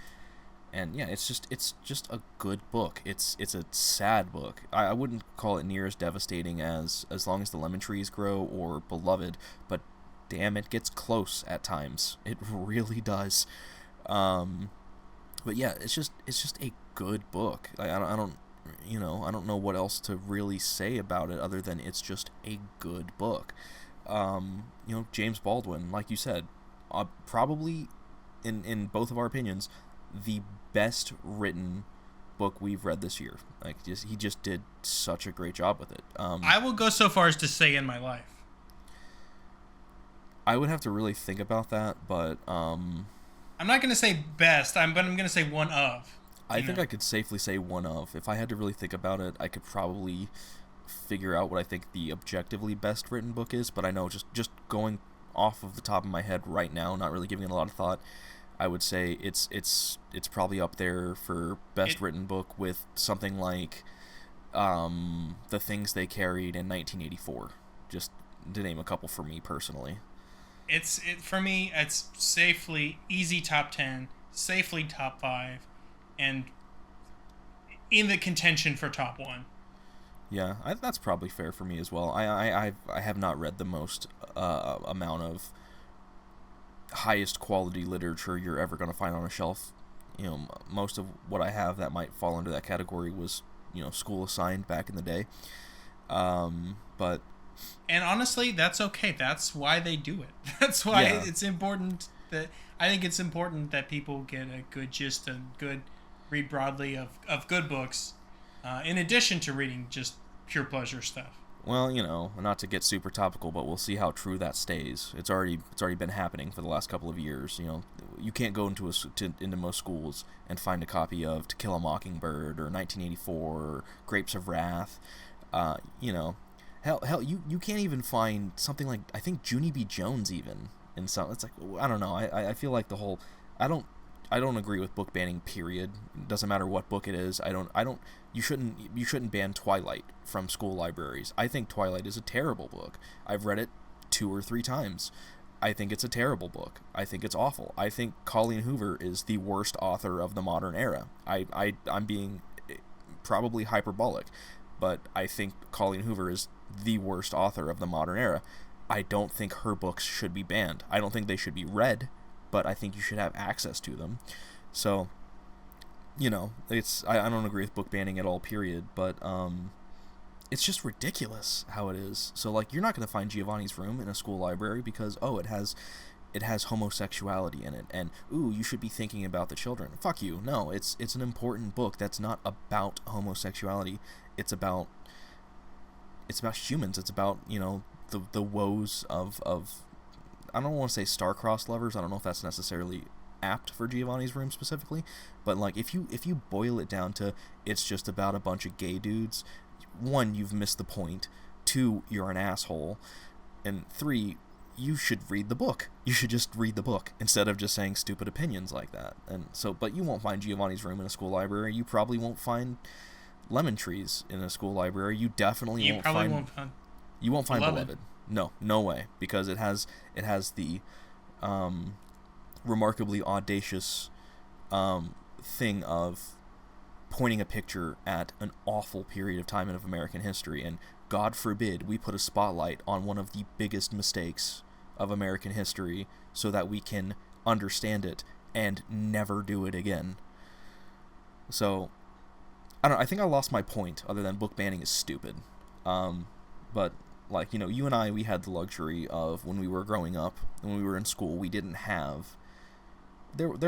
And yeah, it's just a good book. It's a sad book. I wouldn't call it near as devastating as Long as the Lemon Trees Grow or Beloved, but damn, it gets close at times. It really does. Um, but yeah, it's just a good book. I don't know what else to really say about it other than it's just a good book. James Baldwin, like you said, probably in both of our opinions, the best written book we've read this year. He just did such a great job with it. I will go so far as to say in my life. I would have to really think about that, but I'm not going to say best, but I'm going to say one of. I think I could safely say one of. If I had to really think about it, I could probably figure out what I think the objectively best written book is, but I know just going off of the top of my head right now, not really giving it a lot of thought, I would say it's probably up there for best written book with something like The Things They Carried in 1984. Just to name a couple for me personally. For me, it's safely easy top 10, safely top 5, and in the contention for top 1. Yeah, that's probably fair for me as well. I have not read the most amount of highest quality literature you're ever going to find on a shelf. Most of what I have that might fall under that category was, school assigned back in the day. But and honestly, that's okay. That's why they do it. That's why it's important that I think it's important that people get a good gist and good read broadly of good books, in addition to reading just pure pleasure stuff. Well, not to get super topical, but we'll see how true that stays. It's already been happening for the last couple of years. You can't go into most schools and find a copy of To Kill a Mockingbird or 1984 or Grapes of Wrath. Hell, you can't even find something like, I think, Junie B. Jones even in some. It's like, I don't know. I feel like the whole, I don't agree with book banning. Period. It doesn't matter what book it is. You shouldn't ban Twilight from school libraries. I think Twilight is a terrible book. I've read it 2 or 3 times. I think it's a terrible book. I think it's awful. I think Colleen Hoover is the worst author of the modern era. I'm being probably hyperbolic, but I think Colleen Hoover is the worst author of the modern era. I don't think her books should be banned. I don't think they should be read, but I think you should have access to them. So, I don't agree with book banning at all, period, but it's just ridiculous how it is. So, like, you're not going to find Giovanni's Room in a school library because, it has homosexuality in it, and you should be thinking about the children. Fuck you. No, it's an important book that's not about homosexuality. It's about humans. It's about, the woes of I don't want to say star-crossed lovers. I don't know if that's necessarily apt for Giovanni's Room specifically, but like if you boil it down to it's just about a bunch of gay dudes, 1, you've missed the point. 2, you're an asshole, and 3, you should read the book. You should just read the book instead of just saying stupid opinions like that. And so, but you won't find Giovanni's Room in a school library. You probably won't find Lemon Trees in a school library. You definitely won't find. You won't find Beloved. No way, because it has the remarkably audacious thing of pointing a picture at an awful period of time in American history, and God forbid we put a spotlight on one of the biggest mistakes of American history so that we can understand it and never do it again. So, I think I lost my point, other than book banning is stupid. But, like, you and I, we had the luxury of, when we were growing up, when we were in school, we didn't have...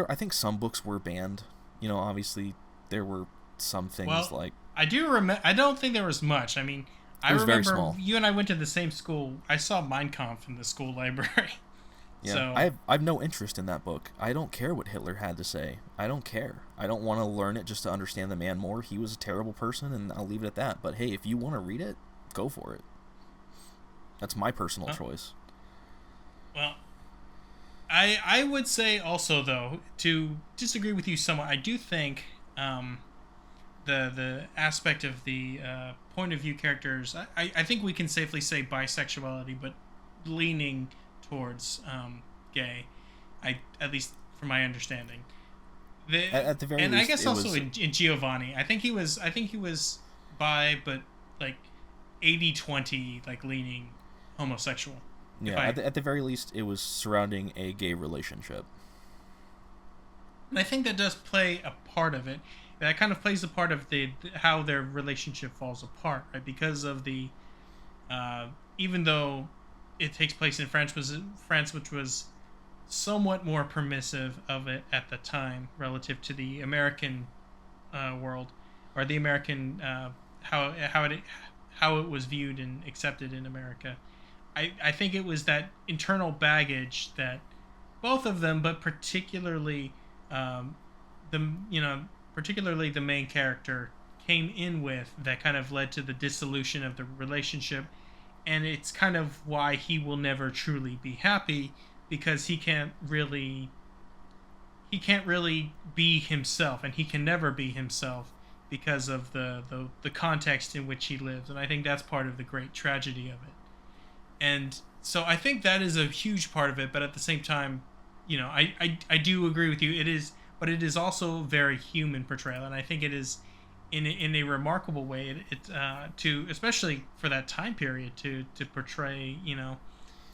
I think some books were banned. Obviously, there were some things like... I do remember... I don't think there was much. I mean, I remember you and I went to the same school. I saw Mein Kampf in the school library. Yeah, So I have no interest in that book. I don't care what Hitler had to say. I don't care. I don't want to learn it just to understand the man more. He was a terrible person, and I'll leave it at that. But hey, if you want to read it, go for it. That's my personal choice. well, I would say also though, to disagree with you somewhat, I do think the aspect of the point of view characters, I think we can safely say bisexuality, but leaning towards gay. I At least from my understanding. At the very And I least, guess it also was in Giovanni, I think he was bi, but like 80-20, like leaning homosexual. If yeah. I At the very least, it was surrounding a gay relationship. And I think that does play a part of it. That kind of plays a part of the how their relationship falls apart, right? Because of the even though it takes place in France, which was somewhat more permissive of it at the time relative to the American world, or the American how it was viewed and accepted in America. I think it was that internal baggage that both of them, but particularly um, the particularly the main character came in with, that kind of led to the dissolution of the relationship, and it's kind of why he will never truly be happy, because he can't really be himself, and he can never be himself because of the context in which he lives, and I think that's part of the great tragedy of it. And so I think that is a huge part of it, but at the same time, I do agree with you. It is, but it is also very human portrayal, and I think it is in a remarkable way. To, especially for that time period, to portray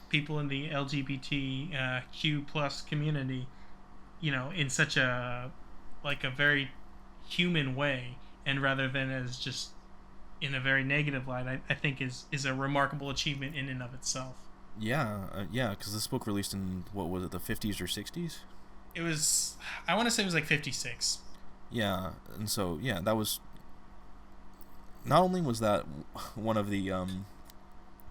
people in the LGBTQ plus community, in such a, like, a very human way, and rather than as just in a very negative light, I think is a remarkable achievement in and of itself. Yeah, yeah, because this book released in, what was it, the 50s or 60s? It was, I want to say it was like 56. Yeah, and so yeah, that was, not only was that one of the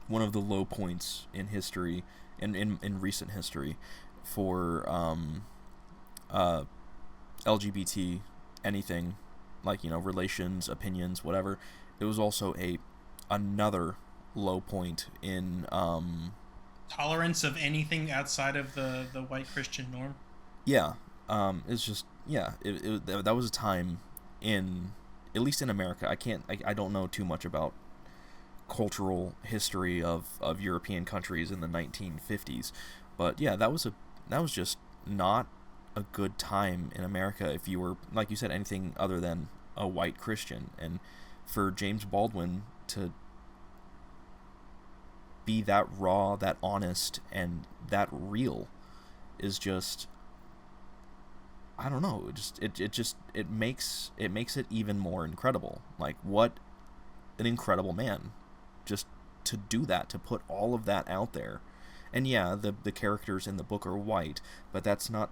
low points in history, in recent history, for LGBT anything, like, relations, opinions, whatever. It was also another low point in Tolerance of anything outside of the white Christian norm. yeah, it's just, yeah, that was a time in, at least in America. I don't know too much about cultural history of European countries in the 1950s, but yeah, that was just not a good time in America if you were, like you said, anything other than a white Christian. And for James Baldwin to be that raw, that honest, and that real is just, I don't know, it makes it even more incredible. Like, what an incredible man, just to do that, to put all of that out there. And yeah, the characters in the book are white, but that's not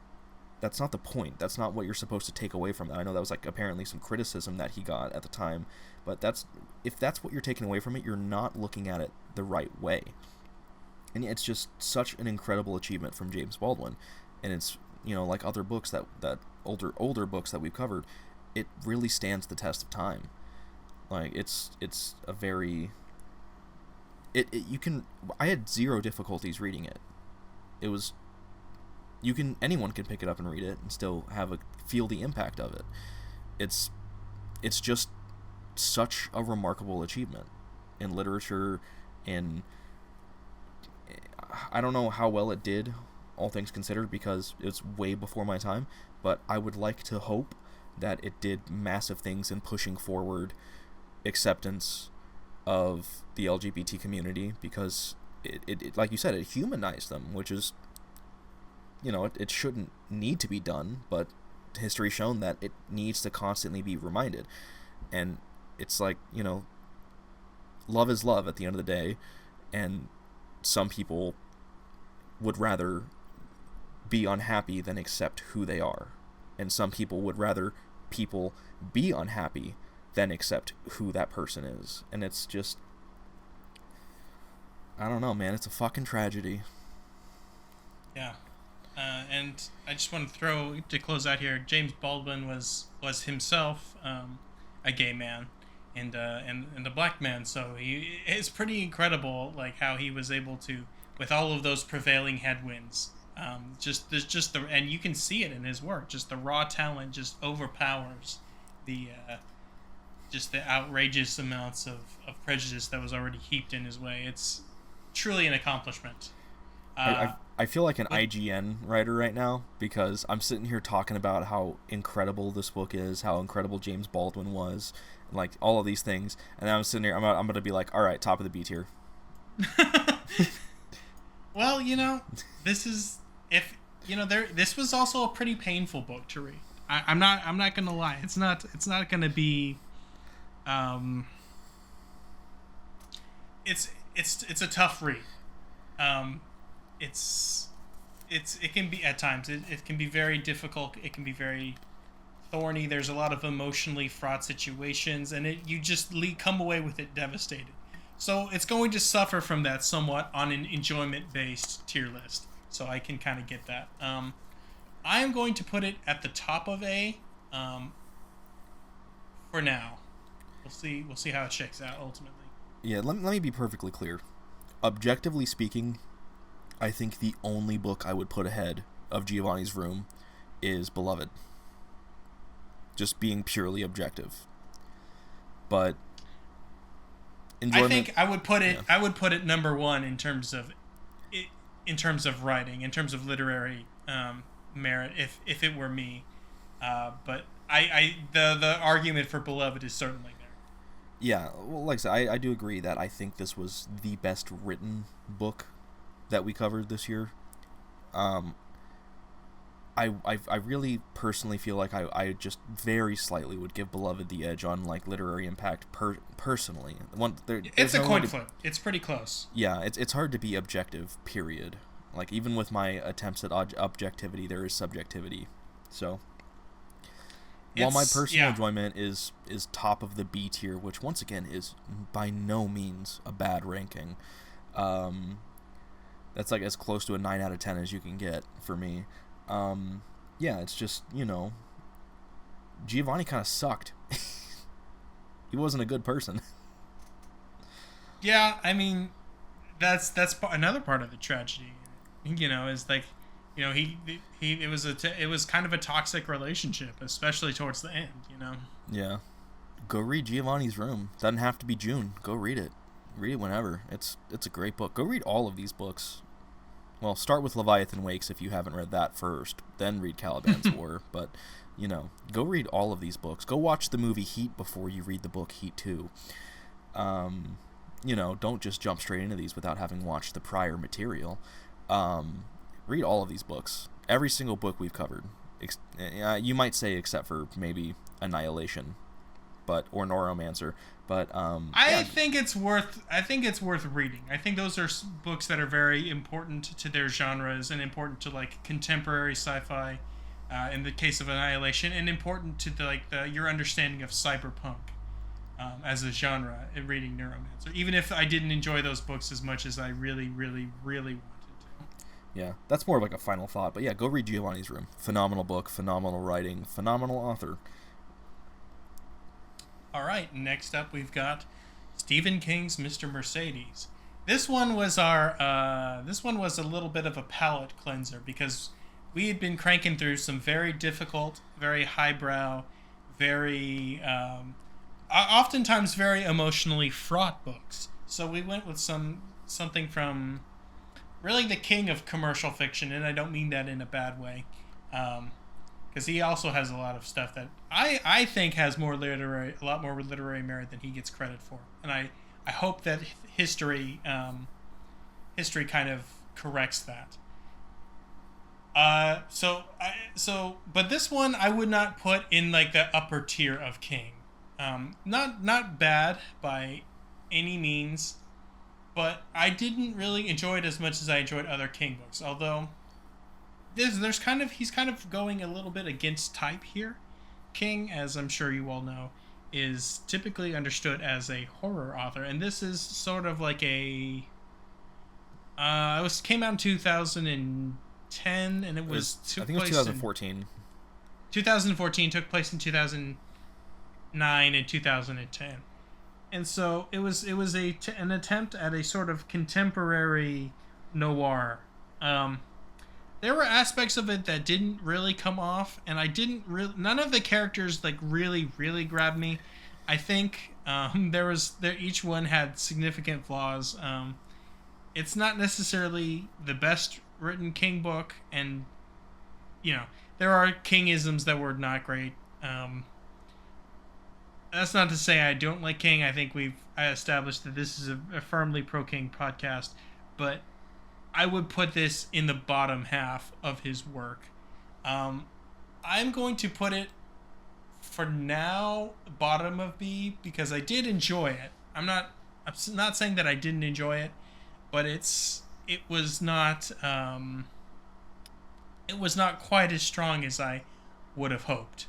the point. That's not what you're supposed to take away from that. I know that was, like, apparently some criticism that he got at the time, but if that's what you're taking away from it, you're not looking at it the right way. And it's just such an incredible achievement from James Baldwin. And it's, like other books that older books that we've covered, it really stands the test of time. Like, it's a very, I had zero difficulties reading it. It was, anyone can pick it up and read it and still feel the impact of it. It's just such a remarkable achievement in literature. And I don't know how well it did, all things considered, because it's way before my time, but I would like to hope that it did massive things in pushing forward acceptance of the LGBT community, because it like you said, it humanized them, which is, it shouldn't need to be done, but history's shown that it needs to constantly be reminded. And it's like, love is love at the end of the day, and some people would rather be unhappy than accept who they are, and some people would rather people be unhappy than accept who that person is. And it's just, I don't know, man, it's a fucking tragedy. Yeah. And I just want to throw to close out here. James Baldwin was himself a gay man, and a black man. So it's pretty incredible, like how he was able to, with all of those prevailing headwinds. Just the and you can see it in his work. Just the raw talent just overpowers the just the outrageous amounts of prejudice that was already heaped in his way. It's truly an accomplishment. I feel like an IGN writer right now because I'm sitting here talking about how incredible this book is, how incredible James Baldwin was, like all of these things, and then I'm sitting here. I'm gonna be like, all right, top of the B tier. Well, this is if this was also a pretty painful book to read. I'm not gonna lie. It's not gonna be. It's a tough read. It can be at times. It can be very difficult. It can be very thorny. There's a lot of emotionally fraught situations, and you just come away with it devastated. So it's going to suffer from that somewhat on an enjoyment-based tier list. So I can kind of get that. I am going to put it at the top of A. For now, we'll see how it shakes out ultimately. Yeah, let me be perfectly clear. Objectively speaking, I think the only book I would put ahead of Giovanni's Room is Beloved. Just being purely objective. But enjoyment, I think I would put it. Yeah. I would put it number one in terms of writing, in terms of literary merit. If it were me, but the argument for Beloved is certainly there. Yeah, well, like I said, I do agree that I think this was the best written book that we covered this year. I really personally feel like I just very slightly would give Beloved the edge on like literary impact personally. It's a coin flip. It's pretty close. Yeah, it's hard to be objective. Period. Like even with my attempts at objectivity, there is subjectivity. So while my personal enjoyment is top of the B tier, which once again is by no means a bad ranking. That's like as close to a 9 out of 10 as you can get for me. Yeah, it's just, Giovanni kind of sucked. He wasn't a good person. Yeah, I mean, that's another part of the tragedy. Is like, it was kind of a toxic relationship, especially towards the end. Yeah, go read Giovanni's Room. Doesn't have to be June. Go read it. Read it whenever. It's a great book. Go read all of these books. Well, start with Leviathan Wakes if you haven't read that first. Then read Caliban's War. But, go read all of these books. Go watch the movie Heat before you read the book Heat 2. Don't just jump straight into these without having watched the prior material. Read all of these books. Every single book we've covered. You might say except for maybe Annihilation, or Neuromancer. But I think it's worth reading. I think those are books that are very important to their genres and important to like contemporary sci-fi, in the case of Annihilation, and important to your understanding of cyberpunk as a genre in reading Neuromancer. Even if I didn't enjoy those books as much as I really, really, really wanted to. Yeah, that's more of like a final thought. But yeah, go read Giovanni's Room. Phenomenal book, phenomenal writing, phenomenal author. All right, next up we've got Stephen King's Mr. Mercedes. This one was a little bit of a palate cleanser because we had been cranking through some very difficult, very highbrow, very oftentimes very emotionally fraught books. So we went with something from really the king of commercial fiction, and I don't mean that in a bad way. Because he also has a lot of stuff that I think has a lot more literary merit than he gets credit for, and I hope that history kind of corrects that. But this one I would not put in like the upper tier of King. Not bad by any means, but I didn't really enjoy it as much as I enjoyed other King books. Although he's kind of going a little bit against type here. King, as I'm sure you all know, is typically understood as a horror author, and this is sort of like came out in 2000 and 2010, and it was I think it was 2014. 2014 took place in 2009 and 2010, and so it was an attempt at a sort of contemporary noir. There were aspects of it that didn't really come off, and none of the characters like really grabbed me. I think each one had significant flaws. It's not necessarily the best written King book, and there are Kingisms that were not great. That's not to say I don't like King. I think I established that this is a firmly pro King podcast, but I would put this in the bottom half of his work. I'm going to put it for now bottom of B because I did enjoy it. I'm not saying that I didn't enjoy it, but it was not quite as strong as I would have hoped.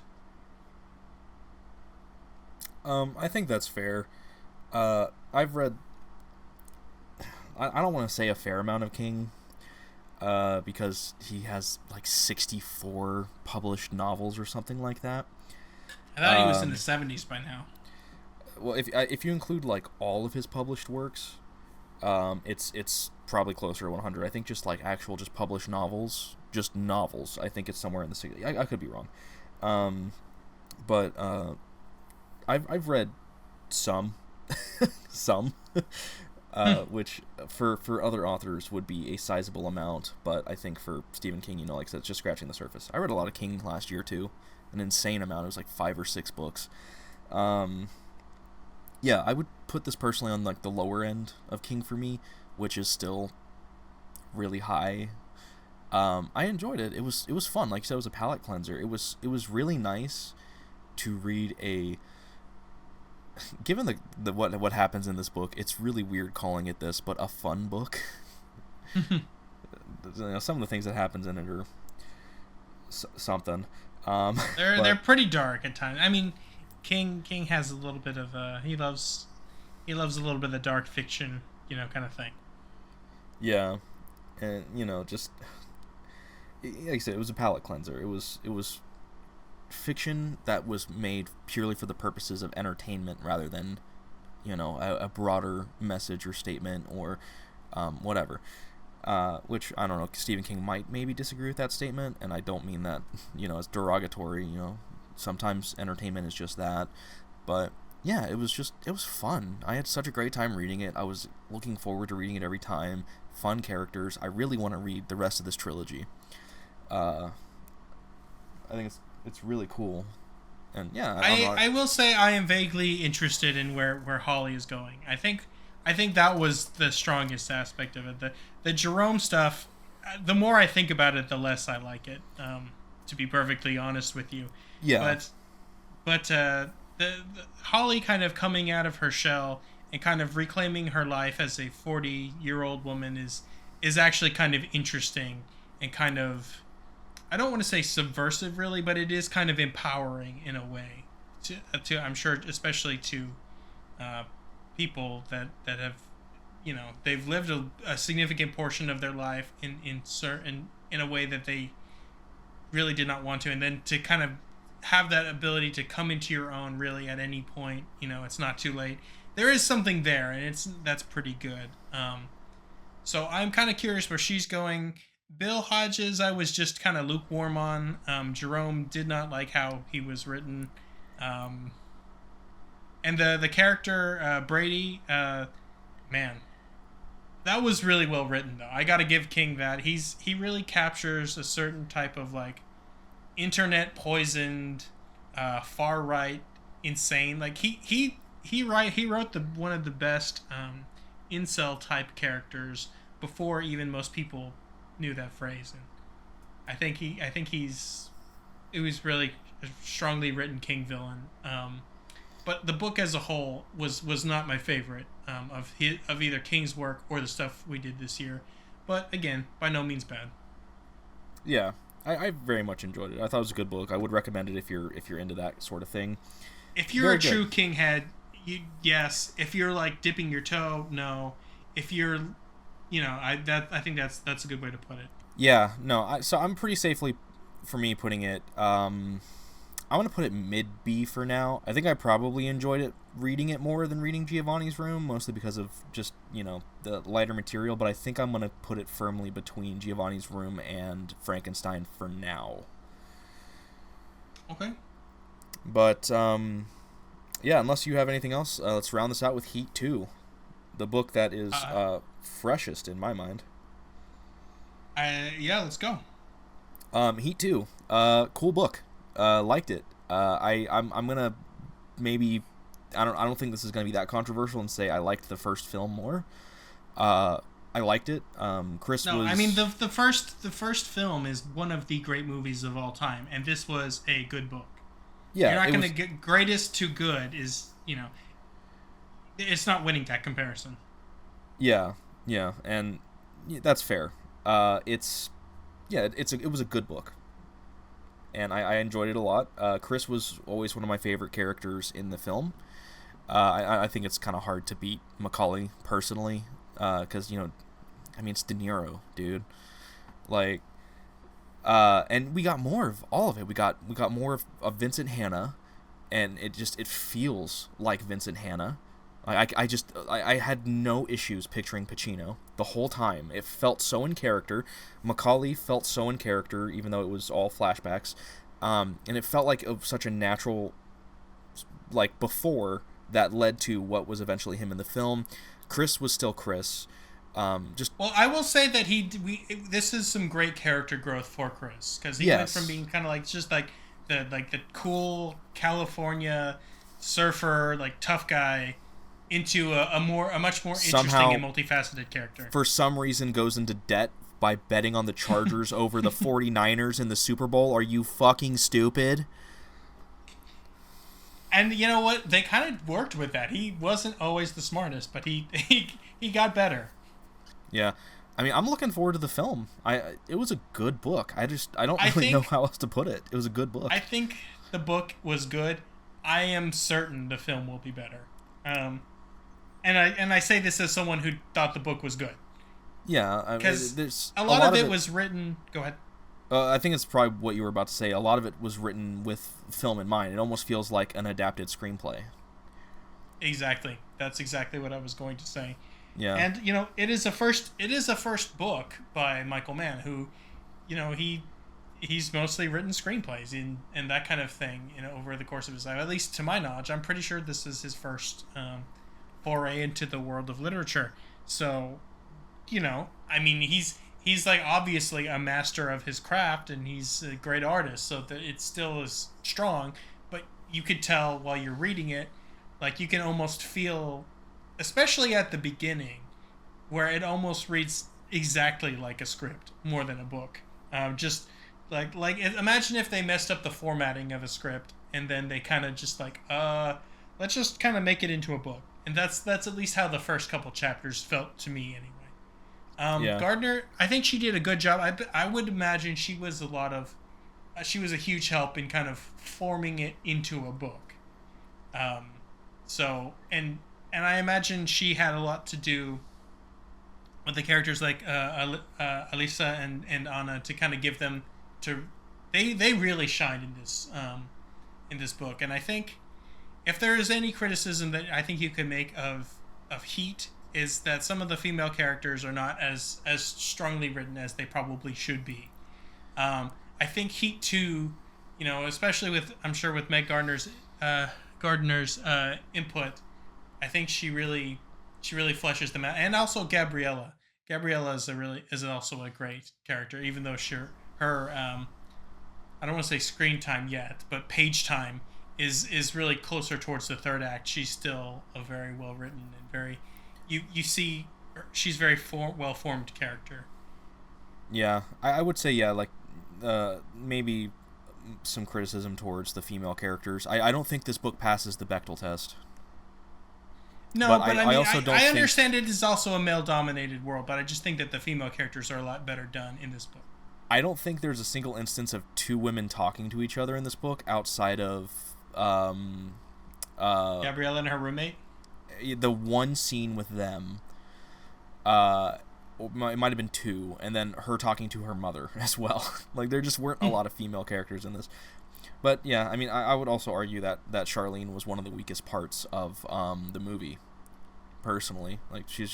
I think that's fair. I've read, I don't want to say a fair amount of King, because he has like 64 published novels or something like that. I thought he was in the 70s by now. Well, if you include like all of his published works, it's probably closer to 100. I think just like just published novels, I think it's somewhere in the 60s. I could be wrong, but I've read some, which for other authors would be a sizable amount, but I think for Stephen King, like I said, it's just scratching the surface. I read a lot of King last year too, an insane amount. It was like 5 or 6 books. Yeah, I would put this personally on like the lower end of King for me, which is still really high. I enjoyed it. It was fun. Like you said, it was a palate cleanser. It was really nice to read a. Given the what happens in this book, it's really weird calling it this, but a fun book. Some of the things that happens in it are something. They're pretty dark at times. I mean, King has a little bit of he loves a little bit of the dark fiction, kind of thing. Yeah, and just like I said, it was a palate cleanser. It was fiction that was made purely for the purposes of entertainment rather than a broader message or statement or whatever, which I don't know, Stephen King might maybe disagree with that statement, and I don't mean that as derogatory. Sometimes entertainment is just that, but yeah, it was fun. I had such a great time reading it. I was looking forward to reading it every time. Fun characters. I really want to read the rest of this trilogy. I think it's really cool, and yeah. I will say I am vaguely interested in where Holly is going. I think that was the strongest aspect of it. The Jerome stuff. The more I think about it, the less I like it. To be perfectly honest with you. Yeah. But the Holly kind of coming out of her shell and kind of reclaiming her life as a 40-year-old woman is actually kind of interesting and kind of, I don't want to say subversive really, but it is kind of empowering in a way to I'm sure, especially to people that have, they've lived a significant portion of their life in a way that they really did not want to, and then to kind of have that ability to come into your own really at any point. It's not too late. There is something there, and that's pretty good. So I'm kind of curious where she's going. Bill Hodges, I was just kind of lukewarm on. Jerome did not like how he was written. And the character, Brady, man, that was really well written, though. I got to give King that. He really captures a certain type of, like, internet poisoned, far right, insane. Like, he wrote one of the best incel type characters before even most people knew that phrase, and I think it was really a strongly written King villain. But the book as a whole was not my favorite of either King's work or the stuff we did this year. But again, by no means bad. Yeah, I very much enjoyed it. I thought it was a good book. I would recommend it if you're into that sort of thing. If you're a true King head, yes. If you're like dipping your toe, no. If you're, I think that's a good way to put it. Yeah, no, so I'm pretty safely, for me, putting it, I'm going to put it mid B for now. I think I probably enjoyed it reading it more than reading Giovanni's Room, mostly because of just, the lighter material, but I think I'm going to put it firmly between Giovanni's Room and Frankenstein for now. Okay. But, yeah, unless you have anything else, let's round this out with Heat 2, the book that is freshest in my mind. Yeah, let's go. Heat 2, cool book. Liked it. I'm gonna maybe I don't think this is gonna be that controversial and say I liked the first film more. I liked it. Chris No, was. I mean the first film is one of the great movies of all time, and this was a good book. Yeah, you're not gonna get greatest to good is it's not winning that comparison. Yeah, and that's fair. It was a good book. And I enjoyed it a lot. Chris was always one of my favorite characters in the film. I think it's kind of hard to beat Macaulay personally, because it's De Niro, dude. Like, and we got more of all of it. We got more of Vincent Hanna, and it feels like Vincent Hanna. I had no issues picturing Pacino the whole time. It felt so in character. Macaulay felt so in character, even though it was all flashbacks. And it felt like such a natural, like, before that led to what was eventually him in the film. Chris was still Chris. Well, I will say that this is some great character growth for Chris, because he went from being kind of like just like the cool California surfer, like tough guy, into a much more interesting and multifaceted character. For some reason goes into debt by betting on the Chargers over the 49ers in the Super Bowl. Are you fucking stupid? And you know what? They kind of worked with that. He wasn't always the smartest, but he got better. Yeah. I mean, I'm looking forward to the film. It was a good book. I don't really know how else to put it. It was a good book. I think the book was good. I am certain the film will be better. And I say this as someone who thought the book was good. Yeah, because a lot of it was written. Go ahead. I think it's probably what you were about to say. A lot of it was written with film in mind. It almost feels like an adapted screenplay. Exactly. That's exactly what I was going to say. Yeah. And it is a first book by Michael Mann, who, he's mostly written screenplays and that kind of thing, over the course of his life. At least to my knowledge, I'm pretty sure this is his first foray into the world of literature. So, I mean, he's like obviously a master of his craft, and he's a great artist, so that it still is strong. But you could tell while you're reading it, like you can almost feel, especially at the beginning, where it almost reads exactly like a script more than a book. Just like imagine if they messed up the formatting of a script and then they kind of just like, let's just kind of make it into a book. And that's at least how the first couple chapters felt to me anyway. Yeah. Gardner, I think she did a good job. I would imagine she was she was a huge help in kind of forming it into a book. So and I imagine she had a lot to do with the characters like Alisa and Anna, to kind of give them they really shined in this book. And I think if there is any criticism that I think you could make of Heat, is that some of the female characters are not as strongly written as they probably should be. I think Heat 2, especially with Meg Gardner's input, I think she really fleshes them out. And also Gabriella. Gabriella is also a great character, even though her I don't want to say screen time yet, but page time is really closer towards the third act. She's still a very well written and very you see she's very well formed character. Yeah, I would say like maybe some criticism towards the female characters. I don't think this book passes the Bechdel test. No, but I mean, I also don't. I understand it is also a male-dominated world, but I just think that the female characters are a lot better done in this book. I don't think there's a single instance of two women talking to each other in this book outside of Gabriella and her roommate. The one scene with them, it might have been 2, and then her talking to her mother as well. Like, there just weren't a lot of female characters in this. But yeah, I mean, I would also argue that Charlene was one of the weakest parts of the movie. Personally, like, she's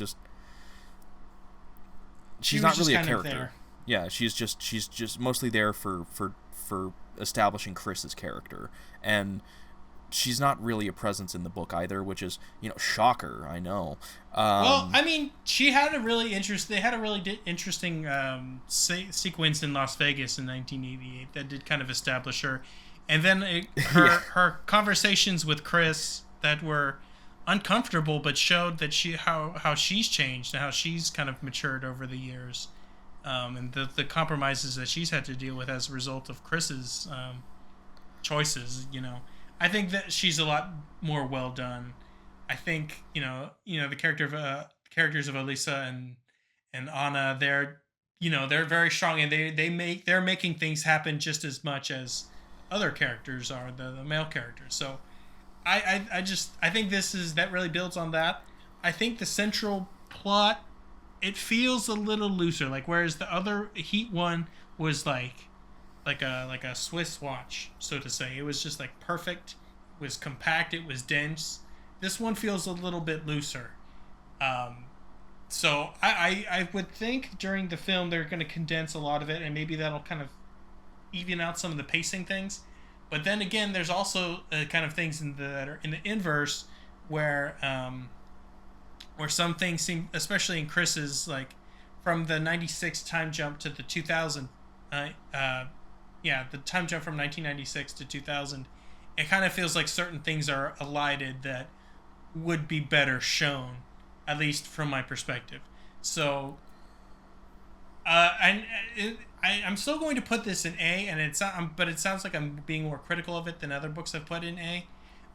not really a character. Yeah, she's just mostly there for establishing Chris's character, and she's not really a presence in the book either, which is, shocker. I know. Well, I mean, they had a really interesting sequence in Las Vegas in 1988 that did kind of establish her, and then her conversations with Chris that were uncomfortable, but showed that how she's changed and how she's kind of matured over the years, and the compromises that she's had to deal with as a result of Chris's choices. I think that she's a lot more well done. I think the characters of Elisa and Anna, they're very strong, and they're making things happen just as much as other characters are, the male characters. So I think that really builds on that. I think the central plot, it feels a little looser, like whereas the other Heat one was like a Swiss watch, so to say. It was just like perfect, it was compact, it was dense. This one feels a little bit looser. So I would think during the film they're going to condense a lot of it, and maybe that'll kind of even out some of the pacing things. But then again, there's also kind of things that are in the inverse, where some things seem, especially in Chris's, like from the 96 time jump to the 2000, the time jump from 1996 to 2000, it kind of feels like certain things are elided that would be better shown, at least from my perspective. So, I'm still going to put this in A, and but it sounds like I'm being more critical of it than other books I've put in A.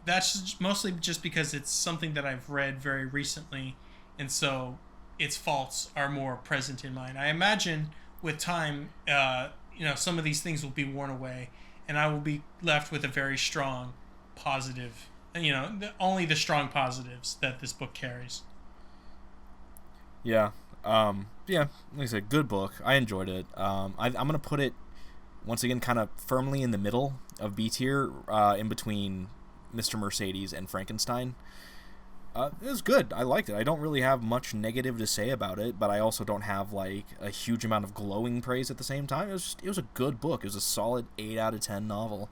That's mostly just because it's something that I've read very recently, and so its faults are more present in mine. I imagine with time, some of these things will be worn away, and I will be left with a very strong positive, only the strong positives that this book carries. Yeah. Like I said, good book. I enjoyed it. I'm going to put it, once again, kind of firmly in the middle of B tier, in between Mr. Mercedes and Frankenstein. It was good. I liked it. I don't really have much negative to say about it, but I also don't have like a huge amount of glowing praise at the same time. It was a good book. It was a solid 8 out of 10 novel.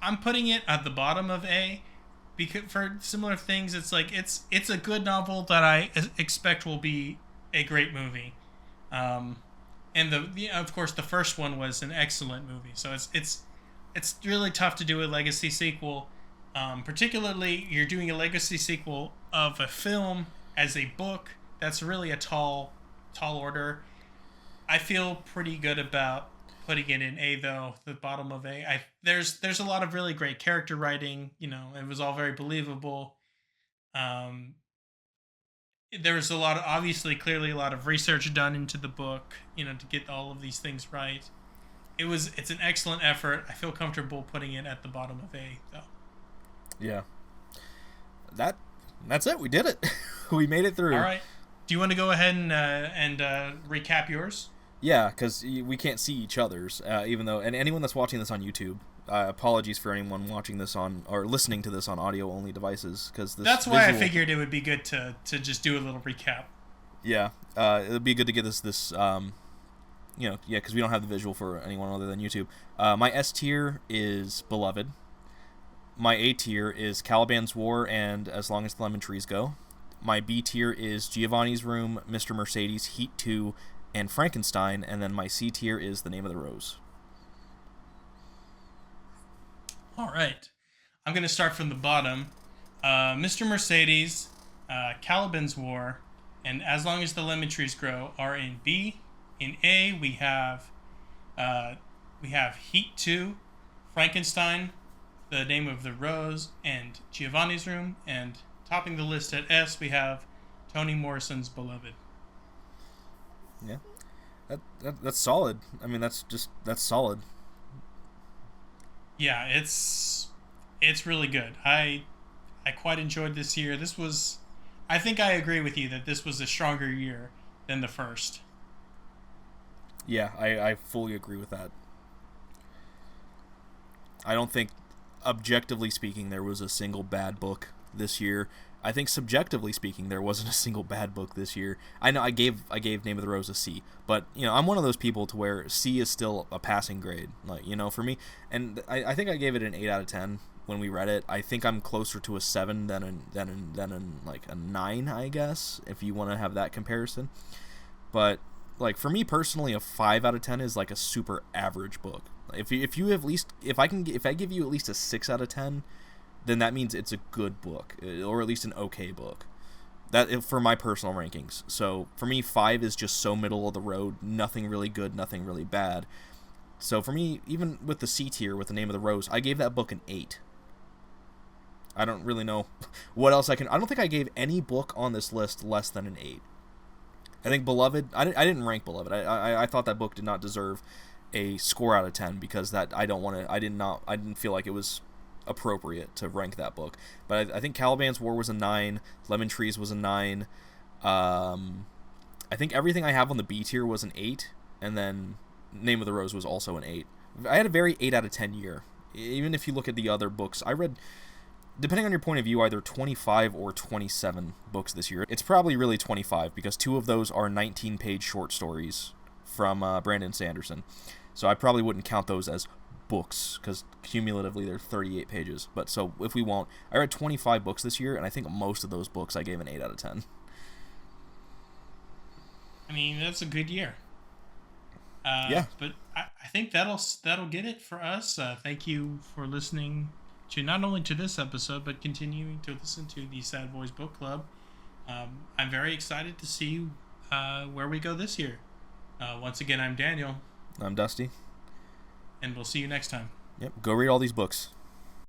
I'm putting it at the bottom of A, because for similar things, it's like it's a good novel that I expect will be a great movie, and of course the first one was an excellent movie. So it's really tough to do a legacy sequel, particularly you're doing a legacy sequel of a film as a book. That's really a tall order. I feel pretty good about putting it in A, though, the bottom of A. There's a lot of really great character writing. It was all very believable. There was clearly a lot of research done into the book, to get all of these things right. It's an excellent effort. I feel comfortable putting it at the bottom of A, though. Yeah. That's it. We did it. We made it through. All right. Do you want to go ahead and recap yours? Yeah, because we can't see each other's, even though, and anyone that's watching this on YouTube, apologies for anyone watching this on, or listening to this on audio-only devices, because that's why I figured it would be good to just do a little recap. Yeah, it would be good to get this, because we don't have the visual for anyone other than YouTube. My S tier is Beloved. My A tier is Caliban's War and As Long as the Lemon Trees Go. My B tier is Giovanni's Room, Mr. Mercedes, Heat 2, and Frankenstein, and then my C tier is The Name of the Rose. All right. I'm going to start from the bottom. Mr. Mercedes, Caliban's War, and As Long as the Lemon Trees Grow are in B. In A, we have Heat 2, Frankenstein, The Name of the Rose, and Giovanni's Room, and topping the list at S, we have Toni Morrison's Beloved. Yeah, that's solid. I mean, that's solid. Yeah, it's really good. I quite enjoyed this year. I think I agree with you that this was a stronger year than the first. Yeah, I fully agree with that. I don't think, objectively speaking, there was a single bad book this year. I think subjectively speaking, there wasn't a single bad book this year. I know I gave Name of the Rose a C, but I'm one of those people to where C is still a passing grade, like for me. And I think I gave it an 8 out of 10 when we read it. I think I'm closer to a 7 than like a 9, I guess, if you want to have that comparison. But like for me personally, a 5 out of 10 is like a super average book. If you at least if I give you at least a 6 out of 10, then that means it's a good book, or at least an okay book. That for my personal rankings. So for me, 5 is just so middle of the road, nothing really good, nothing really bad. So for me, even with the C tier, with The Name of the Rose, I gave that book an 8. I don't really know what else I don't think I gave any book on this list less than an 8. I think Beloved, I didn't rank Beloved. I thought that book did not deserve a score out of 10 because I didn't feel like it was appropriate to rank that book. But I think Caliban's War was a 9, Lemon Trees was a 9. I think everything I have on the B tier was an 8, and then Name of the Rose was also an 8. I had a very 8 out of 10 year. Even if you look at the other books, I read, depending on your point of view, either 25 or 27 books this year. It's probably really 25 because 2 of those are 19-page short stories from Brandon Sanderson. So I probably wouldn't count those as books because cumulatively they're 38 pages. But so if we won't, I read 25 books this year, and I think most of those books I gave an 8 out of 10. I mean, that's a good year. Yeah. But I think that'll get it for us. Thank you for listening to not only to this episode, but continuing to listen to the Sad Boys Book Club. I'm very excited to see where we go this year. Once again, I'm Daniel. I'm Dusty. And we'll see you next time. Yep. Go read all these books.